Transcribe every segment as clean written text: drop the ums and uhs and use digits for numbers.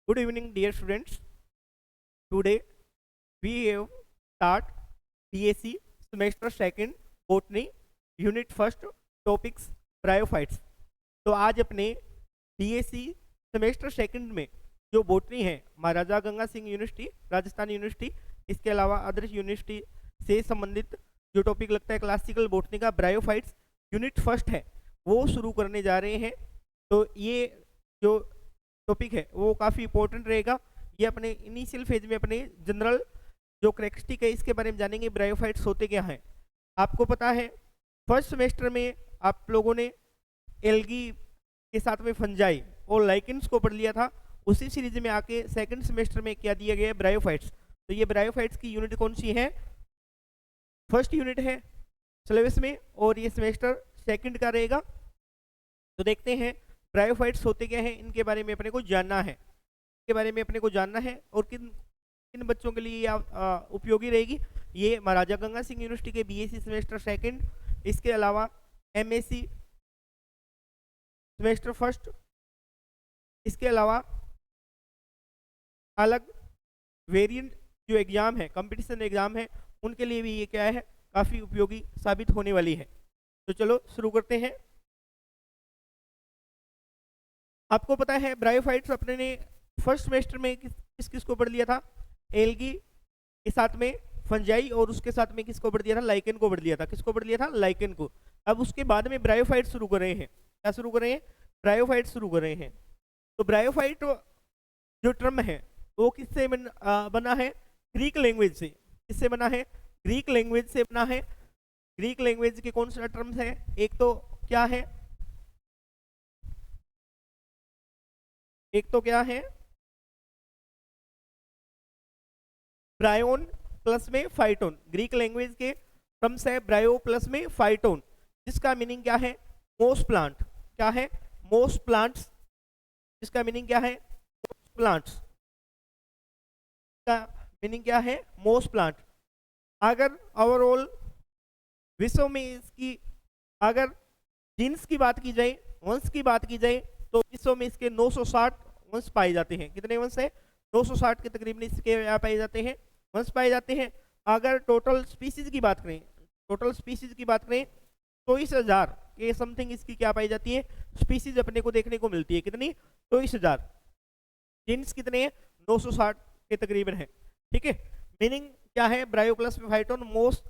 Good evening, dear students. Today we have start BSc semester second botany unit first topics bryophytes. तो आज अपने BSc semester second में जो botany है महाराजा Ganga Singh university Rajasthan university, इसके अलावा अदर यूनिवर्सिटी से संबंधित जो टॉपिक लगता है क्लासिकल बोटनी का ब्रायोफाइट्स यूनिट फर्स्ट है वो शुरू करने जा रहे हैं। तो ये जो टॉपिक है वो काफ़ी इंपॉर्टेंट रहेगा। ये अपने इनिशियल फेज में अपने जनरल जो करेक्टरिस्टिक है इसके बारे में जानेंगे, ब्रायोफाइट्स होते क्या हैं। आपको पता है फर्स्ट सेमेस्टर में आप लोगों ने एल्गी के साथ में फंजाई और लाइकेंस को पढ़ लिया था। उसी सीरीज में आके सेकंड सेमेस्टर में क्या दिया गया है, ब्रायोफाइट्स। तो ये ब्रायोफाइट्स की यूनिट कौन सी है? फर्स्ट यूनिट है सिलेबस में और ये सेमेस्टर सेकंड का रहेगा। तो देखते हैं ब्रायोफाइट्स होते क्या हैं, इनके बारे में अपने को जानना है, इसके बारे में अपने को जानना है और किन किन बच्चों के लिए उपयोगी रहेगी। ये महाराजा गंगा सिंह यूनिवर्सिटी के बीएससी सेमेस्टर सेकंड, इसके अलावा एमएससी सेमेस्टर फर्स्ट, इसके अलावा अलग वेरिएंट जो एग्जाम है, कंपटीशन एग्जाम है, उनके लिए भी ये क्या है, काफ़ी उपयोगी साबित होने वाली है। तो चलो शुरू करते हैं। आपको पता है ब्रायोफाइट्स अपने ने फर्स्ट सेमेस्टर में किस किस को पढ़ लिया था? एल्गी के साथ में फंजाई और उसके साथ में किसको पढ़ दिया था? लाइकेन को पढ़ लिया था। किसको पढ़ लिया था? लाइकेन को। अब उसके बाद में ब्रायोफाइट शुरू कर रहे हैं। क्या शुरू कर रहे हैं? ब्रायोफाइट शुरू कर रहे हैं। तो ब्रायोफाइट जो टर्म है वो किससे बना है? ग्रीक लैंग्वेज से। किससे बना है? ग्रीक लैंग्वेज से बना है। ग्रीक लैंग्वेज के कौन सा टर्म्स है? एक तो क्या है, एक तो क्या है ब्रायोन प्लस में फाइटोन। ग्रीक लैंग्वेज के टर्म्स है ब्रायो प्लस में फाइटोन, जिसका मीनिंग क्या है? Most plant. क्या है? Most plants. जिसका मीनिंग क्या है? प्लांट्स का मीनिंग क्या है? Most plant. अगर ओवरऑल विश्व में इसकी अगर जीन्स की बात की जाए, वंश की बात की जाए, तो विश्व में इसके 960 वंश पाए जाते हैं। कितने वंश है? 960 के तकरीबन इसके यहाँ पाए जाते हैं, वंश पाए जाते हैं। अगर टोटल स्पीसीज की बात करें, टोटल स्पीसीज की बात करें, 24,000 के समथिंग इसकी क्या पाई जाती है? स्पीसीज अपने को देखने को मिलती है। कितनी? 24,000। जीन्स कितने हैं? 960 के तकरीबन है। ठीक है। मीनिंग क्या है? ब्रायो प्लस में फाइटोन, मोस्ट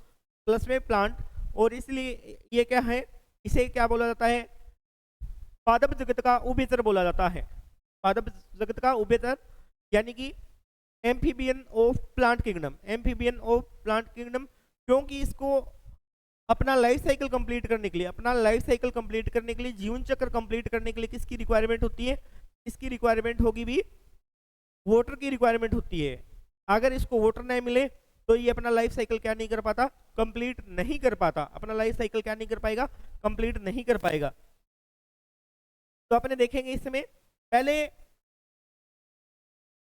प्लस में प्लांट। और इसलिए ये क्या है, इसे क्या बोला जाता है? पादप जगत का उभयचर बोला जाता है। पादप जगत का उभयचर यानी कि amphibian of plant kingdom. Amphibian of plant kingdom, क्योंकि इसको अपना लाइफ साइकिल कंप्लीट करने के लिए, अपना लाइफ साइकिल कंप्लीट करने के लिए, जीवन चक्र कंप्लीट करने के लिए किसकी रिक्वायरमेंट होती है? इसकी रिक्वायरमेंट होगी भी वाटर की रिक्वायरमेंट होती है। अगर इसको वाटर नहीं मिले तो ये अपना लाइफ साइकिल क्या नहीं कर पाता? कंप्लीट नहीं कर पाता। अपना लाइफ साइकिल क्या नहीं कर पाएगा? कंप्लीट नहीं कर पाएगा। तो अपने देखेंगे इसमें पहले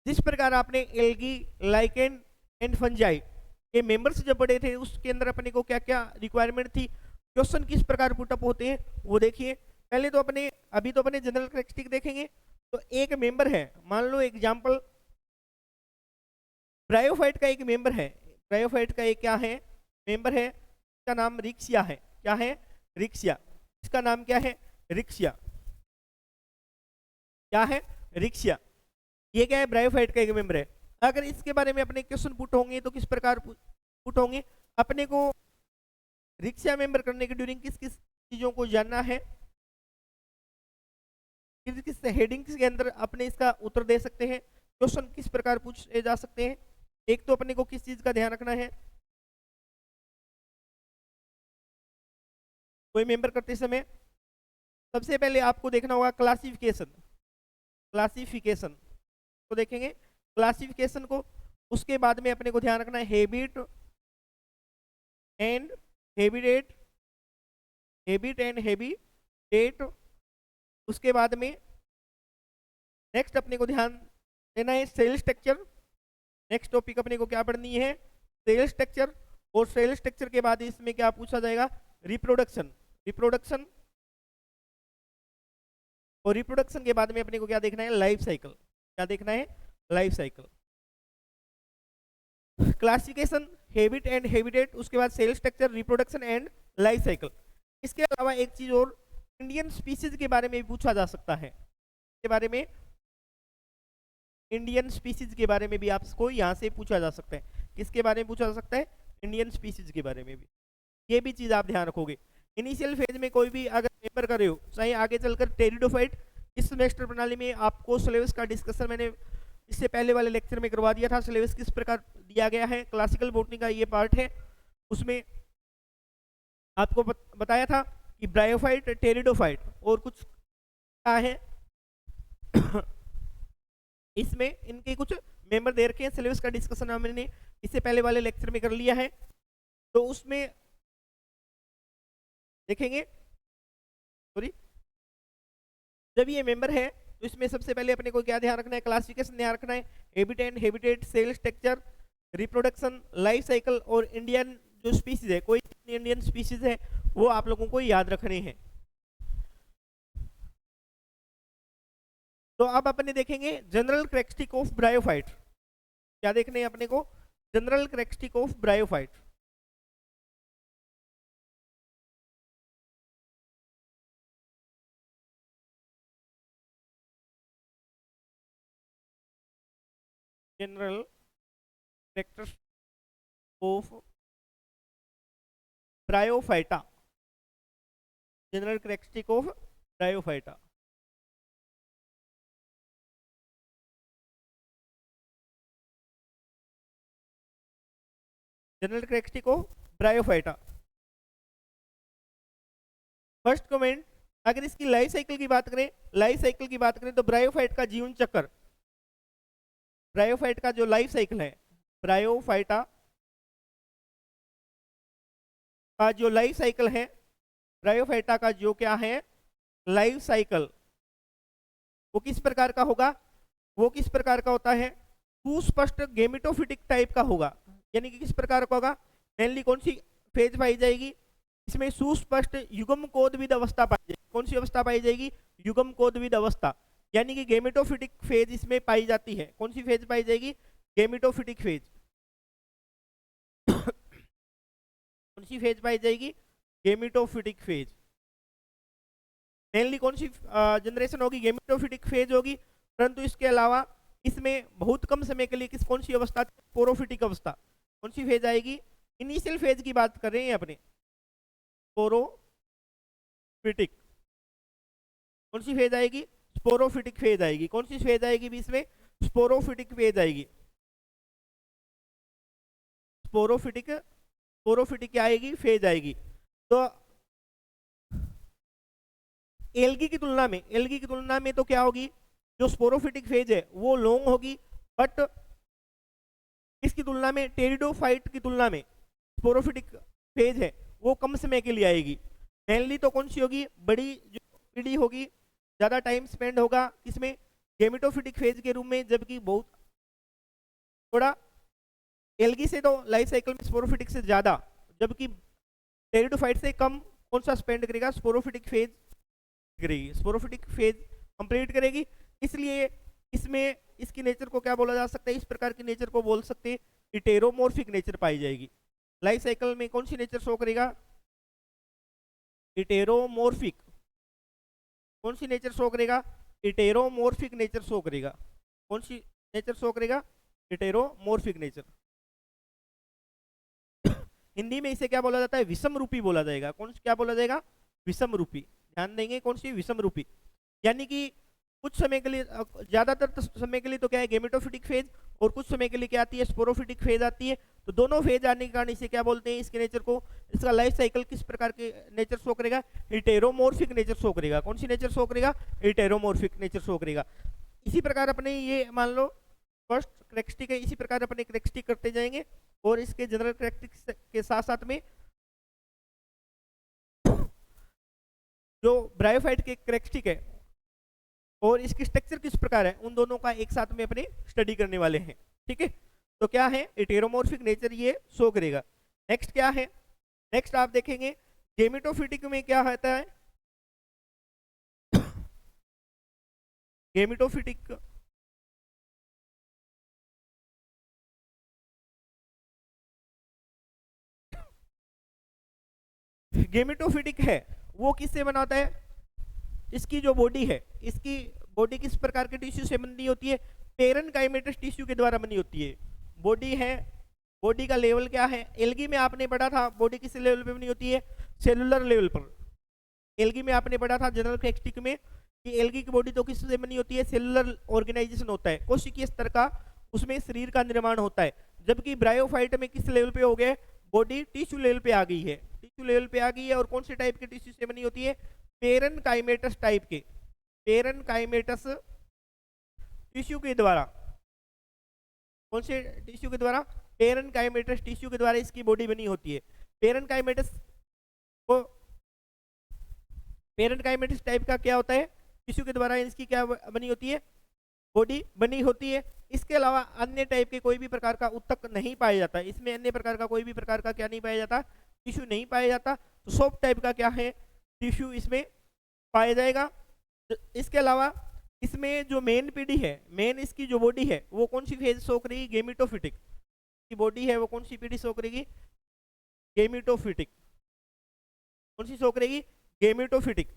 जिस प्रकार आपने एल्गी, लाइकेन एंड फंजाई के मेंबर्स जब पढ़े थे, उसके अंदर अपने को क्या क्या रिक्वायरमेंट थी, क्वेश्चन किस प्रकार पुटअप होते हैं वो देखिए। पहले तो अपने अभी तो अपने जनरल कैरेक्टरिस्टिक देखेंगे। तो एक मेंबर है, मान लो एग्जांपल ब्रायोफाइट का एक मेंबर है। ब्रायोफाइट का एक क्या है? मेंबर है। इसका नाम रिक्सिया है। क्या है? रिक्सिया। इसका नाम क्या है? रिक्सिया। क्या है? रिक्सिया। ये क्या है? ब्रायोफाइट का एक मेंबर है। अगर इसके बारे में अपने क्वेश्चन पुट होंगे तो किस प्रकार पुट होंगे? अपने को रिक्सिया मेंबर करने के ड्यूरिंग किस किस चीजों को जानना है, किस किस हेडिंग्स के अंदर अपने इसका उत्तर दे सकते हैं, क्वेश्चन किस प्रकार पूछे जा सकते हैं। एक तो अपने को किस चीज का ध्यान रखना है, कोई मेंबर करते समय सबसे पहले आपको देखना होगा क्लासिफिकेशन। क्लासिफिकेशन को देखेंगे, क्लासिफिकेशन को। उसके बाद में अपने को ध्यान रखना है habit and habitat, habit and habitat. उसके बाद में नेक्स्ट अपने को ध्यान देना है सेल स्ट्रक्चर। नेक्स्ट टॉपिक अपने को क्या पढ़नी है? Cell structure. और सेल स्ट्रक्चर के बाद इसमें क्या पूछा जाएगा? रिप्रोडक्शन। रिप्रोडक्शन और रिप्रोडक्शन के बाद में अपने को क्या देखना है? Life cycle. क्या देखना है, life cycle. Classification, habit and habitat, उसके बाद cell structure, reproduction and life cycle. इसके अलावा एक चीज और, इंडियन स्पीसीज के बारे में भी पूछा जा सकता है, के बारे में, इंडियन स्पीसीज के बारे में भी आपको यहाँ से पूछा जा सकता है। किसके बारे में पूछा जा सकता है, इंडियन स्पीसीज के बारे में भी। ये भी चीज आप ध्यान रखोगे। इनिशियल फेज में कोई भी अगर पेपर कर रहे हो, चाहे आगे चलकर टेरिडोफाइट, इस सेमेस्टर प्रणाली में आपको सिलेबस का डिस्कशन मैंने इससे पहले वाले लेक्चर में करवा दिया था। सिलेबस किस प्रकार दिया गया है, क्लासिकल बॉटनी का ये पार्ट है, उसमें आपको बताया था कि ब्रायोफाइट, टेरिडोफाइट और कुछ क्या है इसमें इनके कुछ मेंबर दे रखे हैं। सिलेबस का डिस्कशन हमने इससे पहले वाले लेक्चर में कर लिया है, तो उसमें देखेंगे, सॉरी, जब ये मेंबर है तो इसमें सबसे पहले अपने को क्या ध्यान रखना है, क्लासिफिकेशन ध्यान रखना है, habitat, habitat, cell structure, reproduction, life cycle और इंडियन जो स्पीसीज है, कोई इंडियन स्पीसीज है वो आप लोगों को याद रखने हैं। तो अब अपने देखेंगे जनरल कैरेक्टरिस्टिक ऑफ ब्रायोफाइट। क्या देखने हैं अपने को, general characteristic of bryophyte. General characteristic of bryophyta, general characteristic of bryophyta. General characteristic of bryophyta. First comment, अगर इसकी लाइफ साइकिल की बात करें, लाइफ साइकिल की बात करें तो ब्रायोफाइट का जीवन चक्र, ब्रायोफाइट का जो लाइफ साइकिल है, ब्रायोफाइटा का जो लाइफ साइकिल है, ब्रायोफाइटा का जो क्या है लाइफ साइकिल, वो किस प्रकार का होगा, वो किस प्रकार का होता है, सुस्पष्ट गेमिटोफिटिक टाइप का होगा। यानी कि किस प्रकार का होगा, मेनली कौन सी फेज पाई जाएगी इसमें, सुस्पष्ट युग्म कोदविद अवस्था पाई जाएगी। कौन सी अवस्था पाई जाएगी, युग्म कोदविद अवस्था, यानी कि गेमिटोफिटिक फेज इसमें पाई जाती है। कौन सी फेज पाई जाएगी, गेमिटोफिटिक फेज। कौन सी फेज पाई जाएगी, गेमिटोफिटिक फेज। मेनली कौन सी जनरेशन होगी, गेमिटोफिटिक फेज होगी। परंतु इसके अलावा इसमें बहुत कम समय के लिए कौन सी अवस्था, स्पोरोफिटिक अवस्था, कौन सी फेज आएगी, इनिशियल फेज की बात कर रहे हैं अपने, स्पोरोफिटिक। कौन सी फेज आएगी, स्पोरोफिटिक फेज आएगी। कौन सी फेज आएगी भी इसमें, स्पोरोफिटिक फेज आएगी। स्पोरोफिटिक, स्पोरोफिटिक क्या आएगी, फेज आएगी। तो एल्गी की तुलना में, एल्गी की तुलना में तो क्या होगी, जो स्पोरोफिटिक फेज है वो लॉन्ग होगी, बट इसकी तुलना में, टेरिडोफाइट की तुलना में स्पोरोफिटिक फेज है वो कम समय के लिए आएगी। मेनली तो कौन सी होगी, बड़ी जो पीढ़ी होगी, ज्यादा टाइम स्पेंड होगा इसमें गेमिटोफिटिक फेज के रूप में, जबकि बहुत थोड़ा एल्गी से तो लाइफ साइकिल में स्पोरोफिटिक से ज्यादा, जबकि टेरिडोफाइट से कम कौन सा स्पेंड करेगा, स्पोरोफिटिक फेज करेगी, स्पोरोफिटिक फेज कंप्लीट करेगी। इसलिए इसमें इसकी नेचर को क्या बोला जा सकता है, इस प्रकार की नेचर को बोल सकते हैं इटेरोमॉर्फिक नेचर पाई जाएगी। लाइफ साइकिल में कौन सी नेचर शो करेगा, इटेरोमॉर्फिक। कौन सी नेचर शो करेगा, इटेरोमॉर्फिक नेचर शो करेगा। कौन सी नेचर शो करेगा, इटेरोमॉर्फिक नेचर। हिंदी में इसे क्या बोला जाता है, विषम रूपी बोला जाएगा। कौन क्या बोला जाएगा, विषम रूपी। ध्यान देंगे, कौन सी, विषम रूपी। यानी कि कुछ समय के लिए, ज्यादातर समय के लिए तो क्या है गेमेटोफिटिक फेज, और कुछ समय के लिए क्या आती है, स्पोरोफिटिक फेज आती है। तो दोनों फेज आने के कारण इसे क्या बोलते हैं, इसके नेचर को, इसका लाइफ साइकिल किस प्रकार के नेचर शो करेगा, इटेरोमॉर्फिक नेचर शो करेगा। कौन सी नेचर शो करेगा, इटेरोमॉर्फिक नेचर शो करेगा। इसी प्रकार अपने ये मान लो फर्स्ट कैरेक्टरिस्टिक है, इसी प्रकार अपने कैरेक्टरिस्टिक करते जाएंगे, और इसके जनरल कैरेक्टरिस्टिक के साथ साथ में जो ब्रायोफाइट के कैरेक्टरिस्टिक है और इसकी स्ट्रक्चर किस प्रकार है, उन दोनों का एक साथ में अपने स्टडी करने वाले हैं। ठीक है, तो क्या है, इटेरोमॉर्फिक नेचर ये शो करेगा। नेक्स्ट क्या है, नेक्स्ट आप देखेंगे गेमिटोफिटिक में क्या होता है, गेमिटोफिटिक गेमेटोफिटिक है वो किससे बना होता है? इसकी जो बॉडी है, इसकी बॉडी किस प्रकार के टिश्यू से बनी होती है? पेरेनकाइमेटस टिश्यू के द्वारा बनी होती है। बॉडी है, बॉडी का लेवल क्या है? एल्गी में आपने पढ़ा था बॉडी किस लेवल पे बनी होती है? सेलुलर लेवल पर। एल्गी में आपने पढ़ा था जनरल कैक्स्टिक में कि एल्गी की बॉडी तो किससे बनी होती है? सेलुलर ऑर्गेनाइजेशन होता है, कोशिकीय स्तर का उसमें शरीर का निर्माण होता है। जबकि ब्रायोफाइट में किस लेवल पे हो गए? बॉडी टिश्यू लेवल पे आ गई है, टिश्यू लेवल पे आ गई है। और कौन से टाइप के टिश्यू से बनी होती है? पेरेनकाइमेटस टाइप के, पेरेनकाइमेटस टिश्यू के द्वारा। कौन से टिश्यू के द्वारा? पेरेनकाइमेटस टिश्यू के द्वारा इसकी बॉडी बनी होती है। पेरेनकाइमेटस को, पेरेनकाइमेटस टाइप का क्या होता है? टिश्यू के द्वारा इसकी क्या बनी होती है? बॉडी बनी होती है। इसके अलावा अन्य टाइप के कोई भी प्रकार का उत्तक नहीं पाया जाता, इसमें अन्य प्रकार का कोई भी प्रकार का क्या नहीं पाया जाता? टिश्यू नहीं पाया जाता। तो सॉफ्ट टाइप का क्या है? टिश्यू इसमें पाया जाएगा। इसके अलावा इसमें जो मेन पीढ़ी है, मेन इसकी जो बॉडी है वो कौन सी फेज शो करेगी? गेमिटोफिटिक की बॉडी है वो कौन सी पीढ़ी शो करेगी? गेमिटोफिटिक। कौन सी शो करेगी? गेमिटोफिटिक।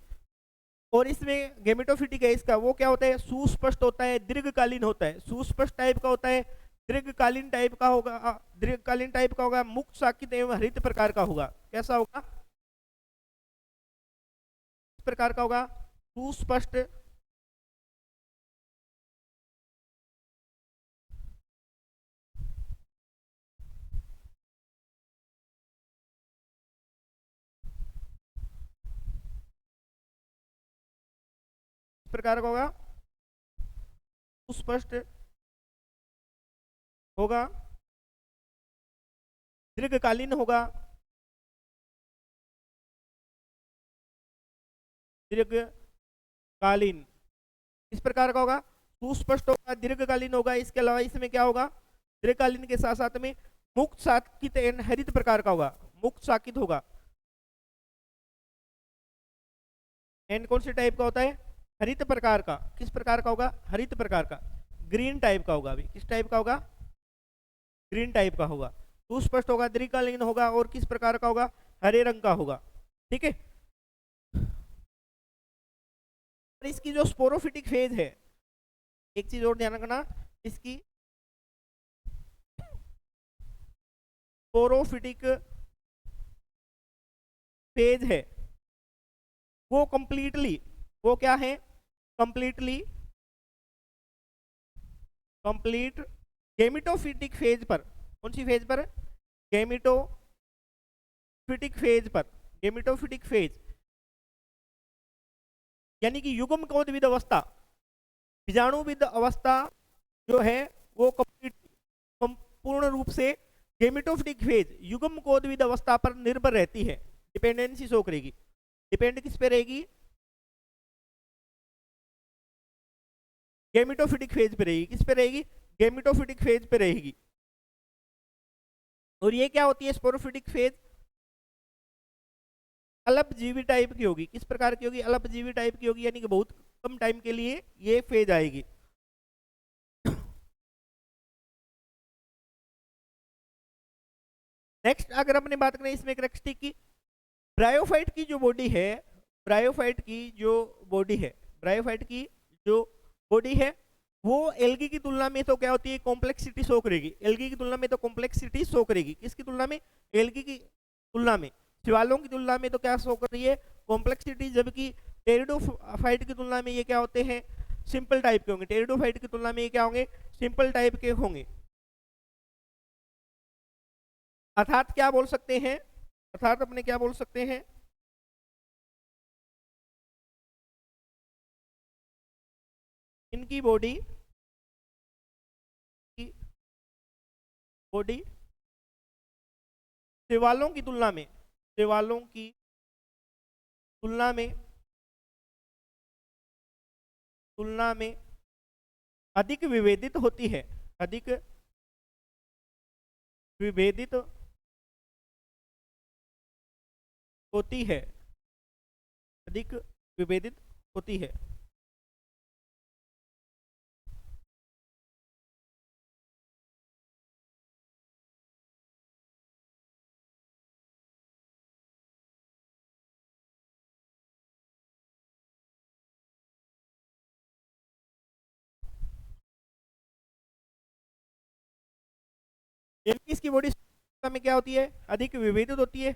और इसमें गेमिटोफिटिक है इसका वो क्या होता है? सुस्पष्ट होता है, दीर्घकालीन होता है। सुस्पष्ट टाइप का होता है, दीर्घकालीन टाइप का होगा, दीर्घकालीन टाइप का होगा, मुक्त शाकित एवं हरित प्रकार का होगा। कैसा होगा? इस प्रकार का होगा, सुस्पष्ट, इस प्रकार का होगा, सुस्पष्ट होगा, दीर्घकालीन होगा, दीर्घकालीन इस प्रकार का होगा, सुस्पष्ट होगा, दीर्घकालीन होगा। इसके अलावा इसमें क्या होगा? दीर्घकालीन के साथ साथ में मुक्त शाकित एवं हरित प्रकार का होगा, मुक्त शाकित होगा। एंड कौन से टाइप का होता है? हरित प्रकार का। किस प्रकार का होगा? हरित प्रकार का, ग्रीन टाइप का होगा। अभी किस टाइप का होगा? ग्रीन टाइप का होगा, सुस्पष्ट होगा, दीर्घकालीन होगा और किस प्रकार का होगा? हरे रंग का होगा। ठीक है। इसकी जो स्पोरोफिटिक फेज है, एक चीज और ध्यान रखना, इसकी स्पोरोफिटिक फेज है वो कंप्लीटली, वो क्या है? कंप्लीटली, कंप्लीट गेमिटोफिटिक फेज पर। कौन सी फेज पर? गेमिटोफिटिक फेज पर। गेमिटोफिटिक फेज यानी कि युग्मकोद्विद अवस्था, बीजाणुविद अवस्था जो है वो कंप्लीट, संपूर्ण रूप से गेमिटोफिटिक फेज युग्मकोद्विद अवस्था पर निर्भर रहती है। डिपेंडेंसी शो करेगी। डिपेंड किस पे रहेगी? गेमिटोफिटिक फेज पे रहेगी। किस पे रहेगी? गेमिटोफिटिक फेज पे रहेगी। और ये क्या होती है? स्पोरोफिटिक फेज अल्पजीवी टाइप की होगी। किस प्रकार की होगी? अल्पजीवी टाइप की होगी, यानी कि बहुत कम टाइम के लिए ये फेज आएगी। नेक्स्ट अगर अपने बात करें इसमें कैरेक्टरिस्टिक की, ब्रायोफाइट की जो बॉडी है, ब्रायोफाइट की जो बॉडी है, ब्रायोफाइट की जो बॉडी है वो एल्गी की तुलना में तो क्या होती है? कॉम्प्लेक्सिटी शो करेगी। एल्गी की तुलना में तो कॉम्प्लेक्सिटी शो करेगी। किसकी तुलना में? एल्गी की तुलना में। शिवालों की तुलना में तो क्या शो कर रही है? कॉम्प्लेक्सिटी। जबकि टेरिडोफाइट की तुलना में ये क्या होते हैं? सिंपल टाइप के होंगे। टेरिडोफाइट की तुलना में ये क्या होंगे? सिंपल टाइप के होंगे। अर्थात क्या बोल सकते हैं? अर्थात अपने क्या बोल सकते हैं? इनकी बॉडी, बॉडी शैवालों की तुलना में, शैवालों की तुलना में, तुलना में अधिक विभेदित होती है। अधिक विभेदित होती है, अधिक विभेदित होती है। जबकि इसकी बॉडी में क्या होती है, अधिक विभेदित होती है।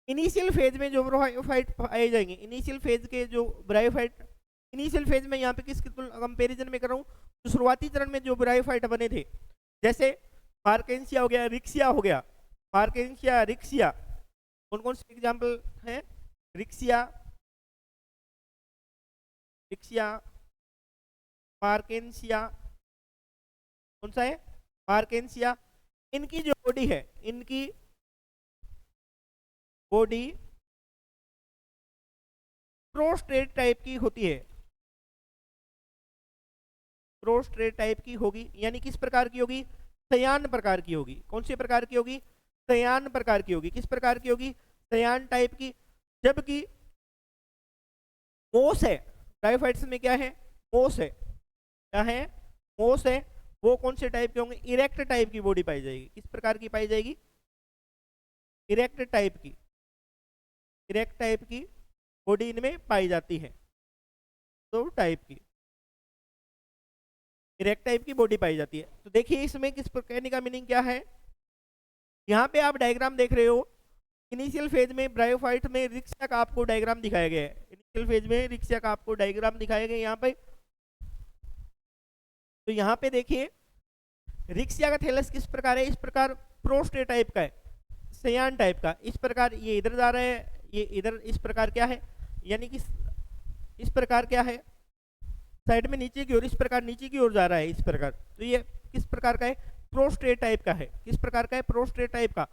इनिशियल फेज में जो ब्रायोफाइट पाए जाएंगे, इनिशियल फेज के जो ब्रायोफाइट, इनिशियल फेज में यहाँ पे किसके कंपेरिजन में कर रहा हूँ, तो शुरुआती चरण में जो ब्रायोफाइट बने थे, जैसे पार्केंसिया हो गया, रिक्सिया हो गया, पार्केंसिया, रिक्सिया, कौन कौन से एग्जाम्पल हैं, रिक्सिया, रिक्सिया, पार्केंसिया, कौन सा है, पार्केंसिया। इनकी जो बॉडी है, इनकी बॉडी प्रोस्ट्रेट टाइप की होती है, प्रोस्ट्रेट टाइप की होगी, यानी किस प्रकार की होगी, सयान प्रकार की होगी। कौन से प्रकार की होगी, सयान प्रकार की होगी। किस प्रकार की होगी, सयान टाइप की। जबकि मोस है, ब्रायोफाइट्स में क्या है, मोस है, क्या है, मोस है, वो कौन से टाइप के होंगे, इरेक्ट टाइप की बॉडी पाई जाएगी। किस प्रकार की पाई जाएगी, इरेक्ट टाइप की, इरेक्ट टाइप की बॉडी इनमें पाई जाती है, तो टाइप की इरेक्ट टाइप की बॉडी पाई जाती है। तो देखिए इसमें किस कहने का मीनिंग क्या है, यहाँ पे आप डायग्राम देख रहे हो, इनिशियल फेज में ब्रायोफाइट में रिक्शा का आपको डायग्राम दिखाया गया है, इनिशियल फेज में रिक्शा का आपको डायग्राम दिखाया गया यहाँ पे। तो यहाँ पे देखिए रिक्शा का थैलस किस प्रकार है, इस प्रकार प्रोस्टेट टाइप का है, सयान टाइप का। इस प्रकार ये इधर जा रहा है, ये इधर इस प्रकार क्या है, यानी कि इस प्रकार क्या है, साइड में नीचे की ओर, इस प्रकार नीचे की ओर जा रहा है इस प्रकार। तो ये किस प्रकार का है, प्रोस्ट्रेट टाइप का है। किस प्रकार का है, प्रोस्ट्रेट टाइप का,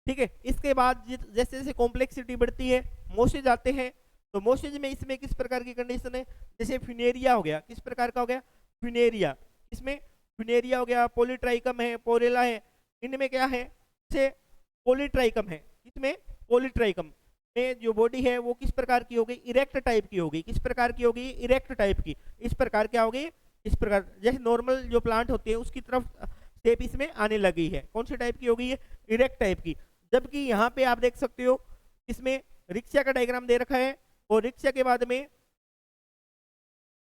ठीक है। इसके बाद जैसे जैसे कॉम्प्लेक्सिटी बढ़ती है, मोसेज आते हैं, तो मोसेज में इसमें किस प्रकार की कंडीशन है, जैसे फ्यूनेरिया हो गया, किस प्रकार का हो गया, फ्यूनेरिया, इसमें फ्यूनेरिया हो गया, पॉलीट्राइकम है, पोरेला है, इनमें क्या है, से पॉलीट्राइकम है, इसमें पॉलीट्राइकम में जो बॉडी है वो किस प्रकार की होगी, इरेक्ट टाइप की होगी। किस प्रकार की होगी, इरेक्ट टाइप की। इस प्रकार क्या होगी, इस प्रकार जैसे नॉर्मल जो प्लांट होते हैं उसकी तरफ शेप इसमें आने लगी है। कौन सी टाइप की होगी, ये इरेक्ट टाइप की। जबकि यहाँ पे आप देख सकते हो इसमें रिक्शा का डायग्राम दे रखा है, और रिक्शा के बाद में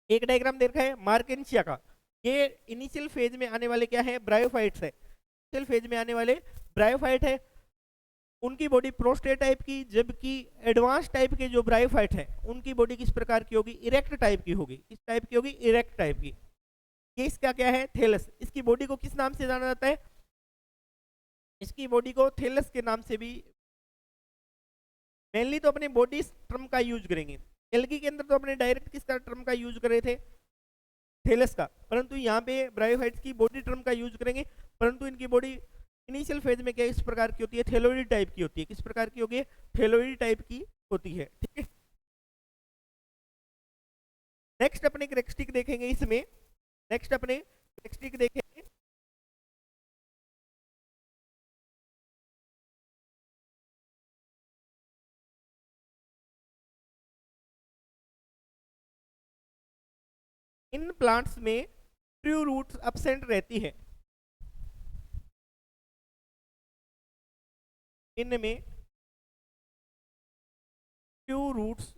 एक डायग्राम दे रखा है मार्केंसिया का। ये इनिशियल फेज में आने वाले क्या है, ब्रायोफाइट्स है, इनिशियल फेज में आने वाले ब्रायोफाइट है, उनकी बॉडी प्रोस्टेट टाइप की। जबकि एडवांस टाइप के जो ब्रायोफाइट है उनकी बॉडी किस प्रकार की होगी, इरेक्ट टाइप की होगी। किस टाइप की होगी, इरेक्ट टाइप की। ये इसका क्या है, थैलस। इसकी बॉडी को किस नाम से जाना जाता है, इसकी बॉडी को थैलस के नाम से भी, मेनली तो अपने बॉडी टर्म का यूज करेंगे। एल्गी के अंदर तो अपने डायरेक्ट किसका टर्म का यूज करे थे, थैलस का, परंतु यहाँ पे ब्रायोफाइट्स की बॉडी टर्म का यूज करेंगे। परंतु इनकी बॉडी इनिशियल फेज में क्या इस प्रकार की होती है, थैलोइड टाइप की होती है। किस प्रकार की होगी, थैलोइड टाइप की होती है, ठीक है। नेक्स्ट अपने कैरेक्टरिस्टिक देखेंगे इसमें, नेक्स्ट अपने कैरेक्टरिस्टिक देखेंगे। इन प्लांट्स में ट्रू रूट्स एब्सेंट रहती है, इनमें ट्रू रूट्स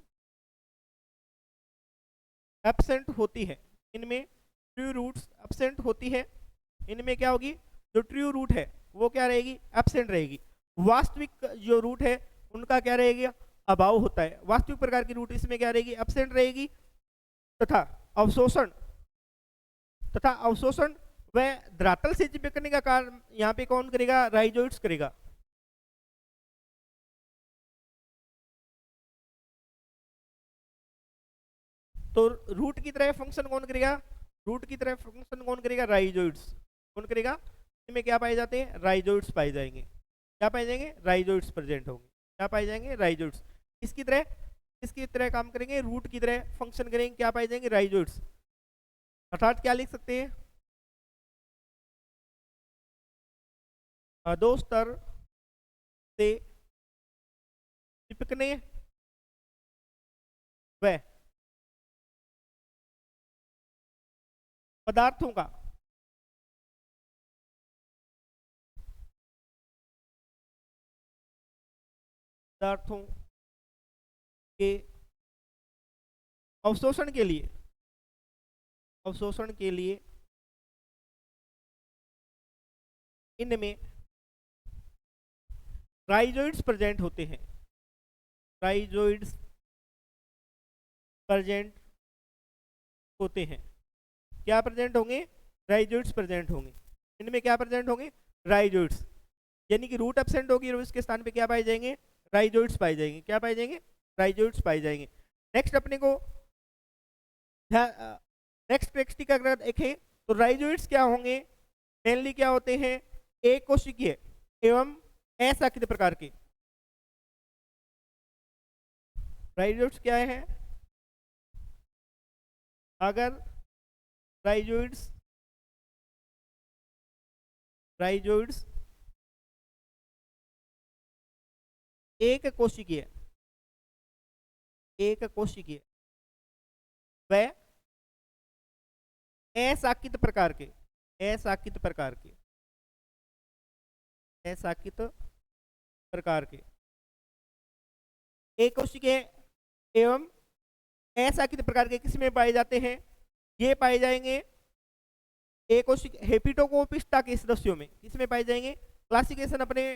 एब्सेंट होती है, इनमें ट्रू रूट्स एब्सेंट होती है। इनमें क्या होगी, जो ट्रू रूट है वो क्या रहेगी, एब्सेंट रहेगी। वास्तविक जो रूट है उनका क्या रहेगा, अभाव होता है। वास्तविक प्रकार की रूट इसमें क्या रहेगी, एब्सेंट रहेगी। तथा अवशोषण, तथा अवशोषण व धरातल से चिपकने का कार्य यहाँ पे कौन करेगा, राइजोइड्स करेगा। तो रूट की तरह फंक्शन कौन करेगा, रूट की तरह फंक्शन कौन करेगा, राइजोइड्स। कौन करेगा, इसमें क्या पाए जाते हैं, राइजोइड्स पाए जाएंगे। क्या पाए जाएंगे, राइजोइड्स प्रेजेंट होंगे। क्या पाए जाएंगे, राइजोइड्स। इसकी तरह, इसकी तरह काम करेंगे, रूट की तरह फंक्शन करेंगे, क्या पाए जाएंगे, राइजोइड्स। अर्थात क्या लिख सकते हैं, दो स्तर से चिपकने व पदार्थों का पदार्थों के अवशोषण के लिए, अवशोषण के लिए इनमें राइजोइड्स प्रेजेंट होते हैं, राइजोइड्स प्रेजेंट होते हैं। क्या प्रेजेंट होंगे? राइजोइड्स प्रेजेंट होंगे। इनमें क्या प्रेजेंट होंगे? राइजोइड्स, यानी कि रूट एब्सेंट होगी और इसके स्थान पे क्या पाए जाएंगे? राइजोइड्स पाए जाएंगे। क्या पाए जाएंगे? राइजोइड्स पाए जाएंगे। नेक्स्ट अपने को नेक्स्ट कैरेक्टरिस्टिक अगर देखें तो राइजोइड्स क्या होंगे? मेनली क्या होते हैं? एक कोशिकीय एवं असाकित प्रकार के। राइजोइड्स क्या है? अगर राइजोइड्स एक कोशिकीय व असाकित प्रकार के, असाकित प्रकार के एक कोशिकीय एवं असाकित प्रकार के किस में पाए जाते हैं? ये पाए जाएंगे एक कोशिकीय हेपिटोकोपिस्टा के सदस्यों में। किसमें पाए जाएंगे? क्लासिफिकेशन अपने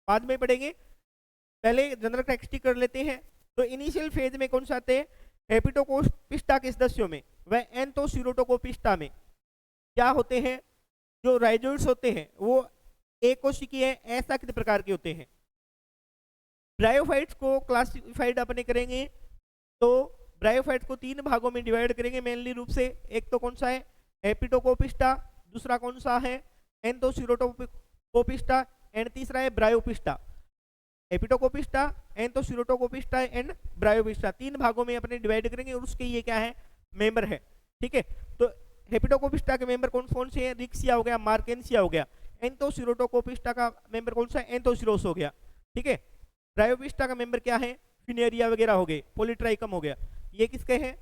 बाद में पढ़ेंगे, पहले जनरल कैरेक्टरिस्टिक कर लेते हैं। तो इनिशियल फेज में कौन सा आते हैं? हेपिटोकोपिस्टा के सदस्यों में व एंथोसिरोटोकोपिस्टा में क्या होते हैं? जो राइजोइड्स होते हैं वो एक कोशिकीय असाकित प्रकार के होते हैं। ब्रायोफाइट्स को क्लासिफाइड अपने करेंगे तो ब्रायोफाइट्स को 3 भागों में डिवाइड करेंगे मेनली रूप से। एक तो कौन सा है? हेपिटोकोपिस्टा, दूसरा कौन सा है? एंथोसिरोटोकोपिस्टा, एंड तीसरा है ब्रायोपिस्टा। हेपिटोकोपिस्टा, एंथोसिरोटोकोपिस्टा एंड ब्रायोपिस्टा, 3 भागों में अपने डिवाइड करेंगे और उसके ये क्या है? मेंबर है। ठीक है, तो हेपिटोकोपिस्टा के मेंबर कौन कौन से हैं? रिक्सिया हो गया, मार्केंसिया हो गया। एंथोसिरोटोकोपिस्टा का मेंबर कौन सा है? एंथोसिरोस हो गया। ठीक है, ब्रायोपिस्टा का मेंबर क्या है? फिनेरिया वगैरह हो गए, पॉलीट्राइकम हो गया। ये किसके हैं?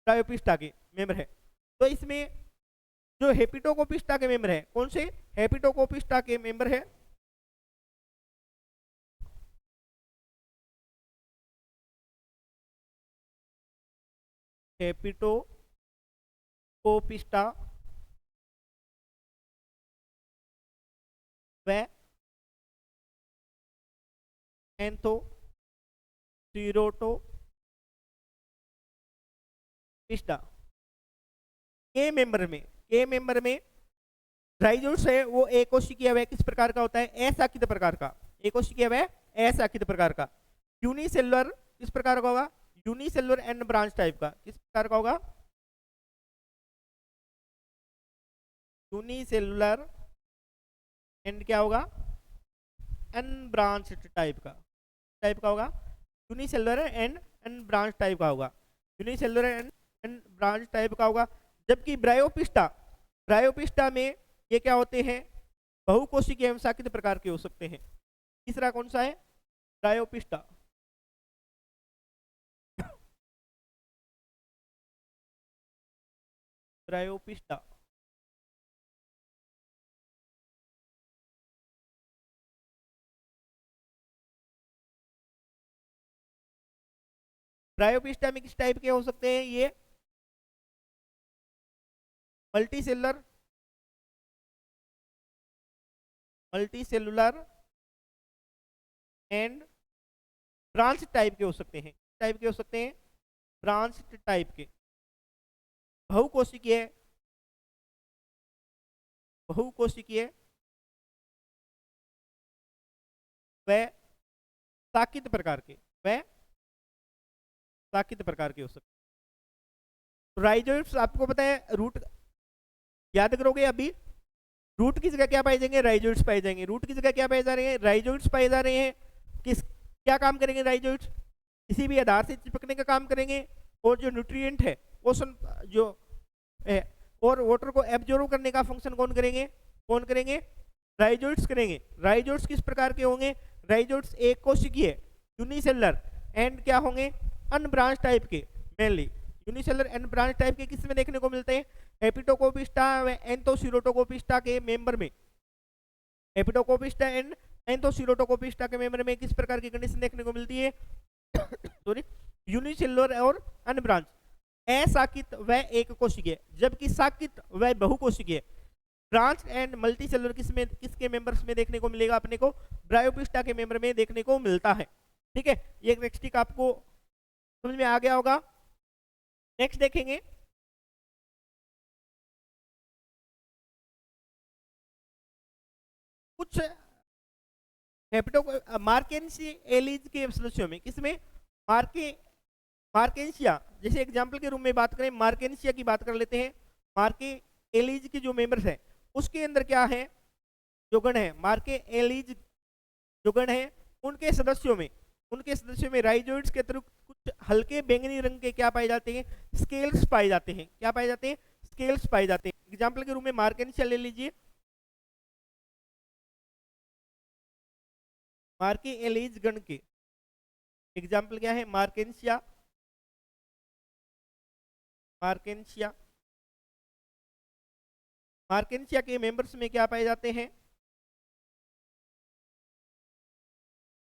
ब्रायोपिस्टा के मेंबर है। तो इसमें जो हेपिटोकोपिस्टा के मेंबर है, कौन से? हेपिटोकोपिस्टा के मेंबर है हेपिटोकोपिस्टा व एंथोसिरोटोपिस्टा के मेंबर में राइजोइड्स है वो एक कोशिकीय व किस प्रकार का होता है? असाकित प्रकार का। एक कोशिकीय व असाकित प्रकार का। यूनिसेलुलर किस प्रकार का होगा? यूनिसेलुलर एंड ब्रांच टाइप का। किस प्रकार का होगा? यूनिसेलुलर एंड क्या होगा? अनब्रांच्ड टाइप का होगा। यूनिसेलुलर एंड अनब्रांच टाइप का होगा। यूनिसेलुलर एंड अनब्रांच टाइप का होगा। जबकि ब्रायोपिस्टा में ये क्या होते हैं? बहुकोशिकीय एवं साकित प्रकार के हो सकते हैं। तीसरा कौन सा है? ब्रायोपिस्टा। ब्रायोपिस्टा ब्रायोपिस्टा में किस टाइप के हो सकते हैं? ये मल्टीसेलुलर एंड ब्रांच टाइप के हो सकते हैं। टाइप के हो सकते हैं? ब्रांच टाइप के। बहुकोशिकीय व साकित प्रकार के हो सकते हैं। राइजोइड्स आपको पता है, रूट याद करोगे अभी, रूट की जगह क्या पाए जाएंगे? राइजोइड्स पाए जाएंगे। रूट की जगह क्या पाए जा रहे हैं? राइजोइड्स पाए जा रहे हैं। क्या काम करेंगे राइजोइड्स? किसी भी आधार से चिपकने का काम करेंगे और जो न्यूट्रिएंट है ओशन जो है और वाटर को एब्जॉर्ब करने का फंक्शन कौन करेंगे? राइजोइड्स करेंगे। राइजोइड्स किस प्रकार के होंगे? राइजोइड्स एक कोशिकीय यूनिसेलुलर एंड क्या होंगे? अनब्रांच टाइप के। Mainly unicellular and branch type के किस में देखने को मिलते हैं? हेपिटोकोपिस्टा व एंथोसिरोटोकोपिस्टा के मेंबर में। हेपिटोकोपिस्टा एंड एंथोसिरोटोकोपिस्टा के मेंबर में किस प्रकार की कंडीशन देखने को मिलती है? सॉरी, यूनिसेलुलर और अनब्रांच, असाकित व एक कोशिकीय। जबकि साकित व बहुकोशिकीय। ब्रांच एंड मल्टी सेलुलर किसके मेंबर्स में देखने को मिलेगा? अपने को ब्रायोपिस्टा के मेंबर में देखने को मिलता है। ठीक है, ये नेक्स्ट आपको समझ में आ गया होगा। नेक्स्ट देखेंगे, कुछ हेपेटो मार्केंसी एलिज के सदस्यों में, किसमें? मार्केंशिया, जैसे एग्जांपल के रूप में बात करें, मार्केंशिया की बात कर लेते हैं। मार्के एलिज के जो मेंबर्स हैं उसके अंदर क्या है, जो गण है मार्के एलिज जो गण है उनके सदस्यों में राइजोइड्स के अतिरिक्त कुछ हल्के बैंगनी रंग के क्या पाए जाते हैं? स्केल्स पाए जाते हैं। क्या पाए जाते हैं? स्केल्स पाए जाते हैं। एग्जाम्पल के रूप में मार्केंशिया ले लीजिए। मार्के एलिज गण के एग्जाम्पल क्या है? मार्केंशिया। मार्केंशिया मार्केंशिया के मेंबर्स में क्या पाए जाते हैं?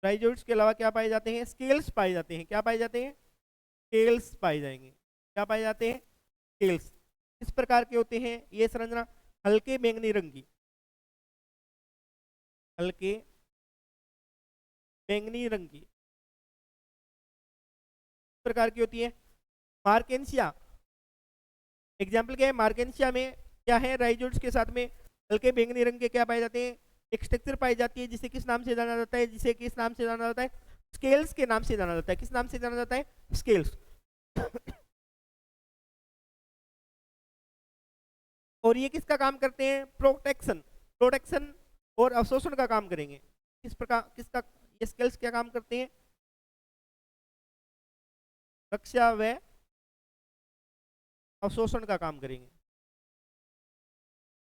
राइजोइड्स के अलावा क्या पाए जाते हैं? स्केल्स पाए जाते हैं। क्या पाए जाते हैं? स्केल्स पाए जाएंगे। क्या पाए जाते हैं? स्केल्स। इस प्रकार के होते हैं ये संरचना, हल्के बैंगनी रंग की, हल्के बैंगनी रंग की प्रकार की होती है। मार्केंशिया एग्जाम्पल क्या है? मार्केंशिया में क्या है? राइजोइड्स के साथ में हल्के बैंगनी रंग के क्या पाए जाते हैं? एक स्ट्रक्चर पाई जाती है जिसे किस नाम से जाना जाता है? जिसे किस नाम से जाना जाता है? स्केल्स के नाम से जाना जाता है। किस नाम से जाना जाता है? स्केल्स। और ये किसका काम करते हैं? प्रोटेक्शन और अवशोषण का काम करेंगे। किस प्रकार किसका ये स्केल्स क्या काम करते हैं? रक्षा व अवशोषण का काम करेंगे।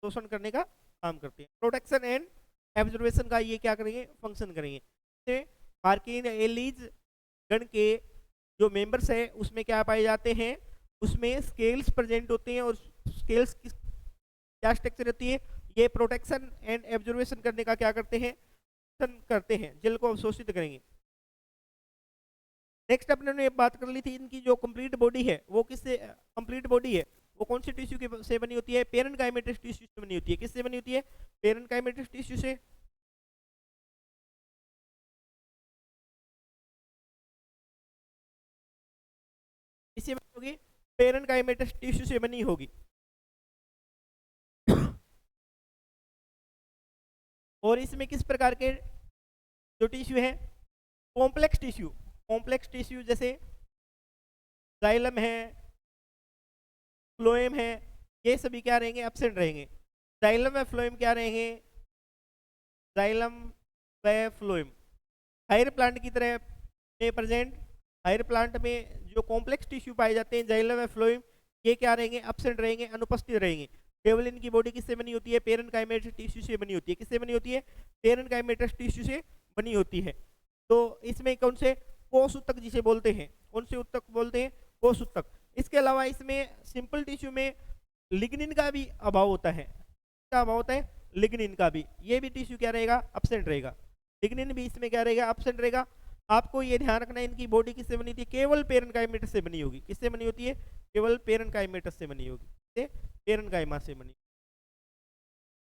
शोषण करने का काम करते हैं। प्रोटेक्शन एंड एब्जॉर्बेशन का ये क्या करेंगे? फंक्शन करेंगे। मार्किन एलिज गण के जो मेंबर्स है उसमें क्या पाए जाते हैं? उसमें स्केल्स प्रेजेंट होते हैं। और स्केल्स की क्या स्ट्रक्चर होती है? ये प्रोटेक्शन एंड एब्जॉर्बेशन करने का क्या करते हैं? करते हैं, जल को अवशोषित करेंगे। नेक्स्ट अपने ने बात कर ली थी इनकी जो कंप्लीट बॉडी है वो किससे कंप्लीट बॉडी है वो कौन से टिश्यू के से बनी होती है? पेरेन्काइमेटस टिश्यू से बनी होती है। किससे बनी होती है? पेरेन्काइमेटस टिश्यू से। इससे बनी होगी, पेरेन्काइमेटस टिश्यू से बनी होगी। और इसमें किस प्रकार के जो टिश्यू है? कॉम्प्लेक्स टिश्यू जैसे जाइलम है, फ्लोएम है, ये सभी क्या रहेंगे? एब्सेंट रहेंगे। जाइलम व फ्लोएम क्या रहेंगे? जाइलम व फ्लोएम हायर प्लांट की तरह में प्रेजेंट। हायर प्लांट में जो कॉम्प्लेक्स टिश्यू पाए जाते हैं जाइलम व फ्लोएम, ये क्या रहेंगे? एब्सेंट रहेंगे, अनुपस्थित रहेंगे। केवल इनकी बॉडी किससे बनी होती है? पेरेन्काइमेटस टिश्यू से बनी होती है। किससे बनी होती है? पेरेन्काइमेटस टिश्यू से बनी होती है। तो इसमें कौन से कोष ऊतक जिसे बोलते हैं? कौन से ऊतक बोलते हैं? कोष ऊतक। इसके अलावा इसमें सिंपल टिश्यू में लिग्निन का भी अभाव होता है। क्या अभाव होता है? लिग्निन का भी। ये भी टिश्यू क्या रहेगा? एब्सेंट रहेगा। लिग्निन भी इसमें क्या रहेगा? एब्सेंट रहेगा। आपको ये ध्यान रखना है इनकी बॉडी किससे बनी थी? केवल पेरेन्काइमेटस से बनी होगी। किससे बनी होती है? केवल पेरेन्काइमेटस से बनी होगी। पेरेन्काइमा से बनी।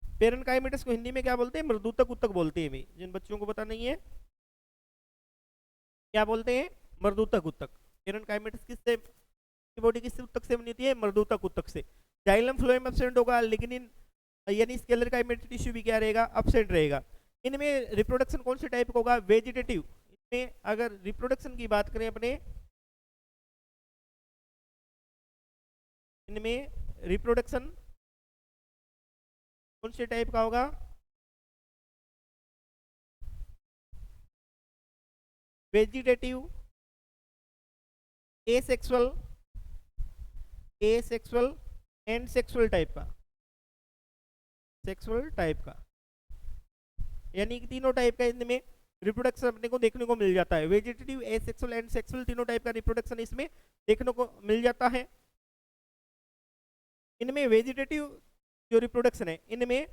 पेरेन्काइमेटस को हिंदी में क्या बोलते हैं? मृदुतक ऊतक बोलते हैं। जिन बच्चों को पता नहीं है क्या बोलते हैं? मृदुतक ऊतक। पेरेन्काइमेटस किससे बॉडी किस ऊतक से बनी होती है? मृदुतक ऊतक से। जाइलम फ्लोएम एब्सेंट होगा, लिग्निन यानी स्केलर काइमेटिक टिश्यू भी क्या रहेगा? एब्सेंट रहेगा। इनमें रिप्रोडक्शन कौन से टाइप का होगा? वेजिटेटिव। इसमें अगर रिप्रोडक्शन की बात करें अपने, इनमें रिप्रोडक्शन कौन से टाइप का होगा? Vegetative, asexual and sexual type का। सेक्सुअल टाइप का यानी कि तीनों टाइप का इनमें रिप्रोडक्शन अपने को देखने को मिल जाता है। वेजिटेटिव, एसेक्सुअल एंड सेक्सुअल तीनों टाइप का रिप्रोडक्शन इसमें देखने को मिल जाता है। इनमें वेजिटेटिव जो रिप्रोडक्शन है, इनमें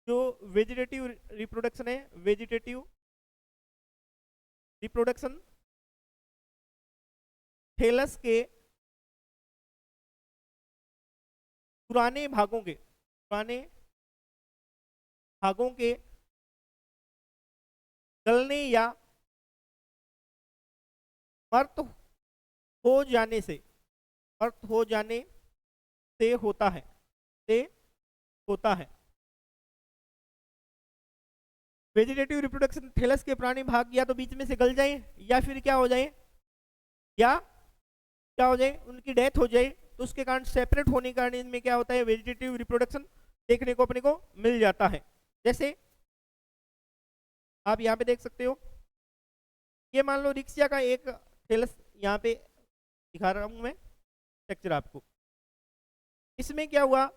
जो वेजिटेटिव रिप्रोडक्शन है, वेजिटेटिव रिप्रोडक्शन थैलस के पुराने भागों के गलने या मर्त हो जाने से, मर्त हो जाने से होता है, से होता है। वेजिटेटिव रिप्रोडक्शन थैलस के प्राणी भाग या तो बीच में से गल जाए या फिर क्या हो जाए, या क्या हो जाए, उनकी डेथ हो जाए, तो उसके कारण सेपरेट होने के कारण इनमें क्या होता है, वेजिटेटिव रिप्रोडक्शन देखने को अपने को मिल जाता है। जैसे आप यहाँ पे देख सकते हो, ये मान लो रिक्शिया का एक थैलस यहाँ पे दिखा रहा हूँ मैं स्ट्रक्चर आपको। इसमें क्या हुआ,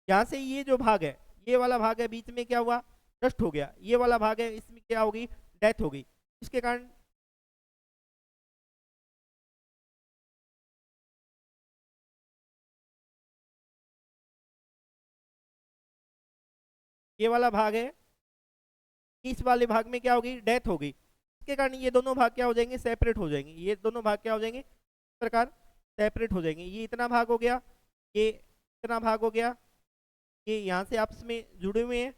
यहाँ से ये जो भाग है, ये वाला भाग है, बीच में क्या हुआ, नष्ट हो गया। ये वाला भाग है, इसमें क्या होगी, डेथ हो गई। इसके कारण ये वाला भाग है, इस वाले भाग में क्या होगी, डेथ हो गई। इसके कारण ये दोनों भाग क्या हो जाएंगे, सेपरेट हो जाएंगे। ये दोनों भाग क्या हो जाएंगे, इस प्रकार सेपरेट हो जाएंगे। ये इतना भाग हो गया, ये इतना भाग हो गया, ये यहाँ से आपस में जुड़े हुए हैं।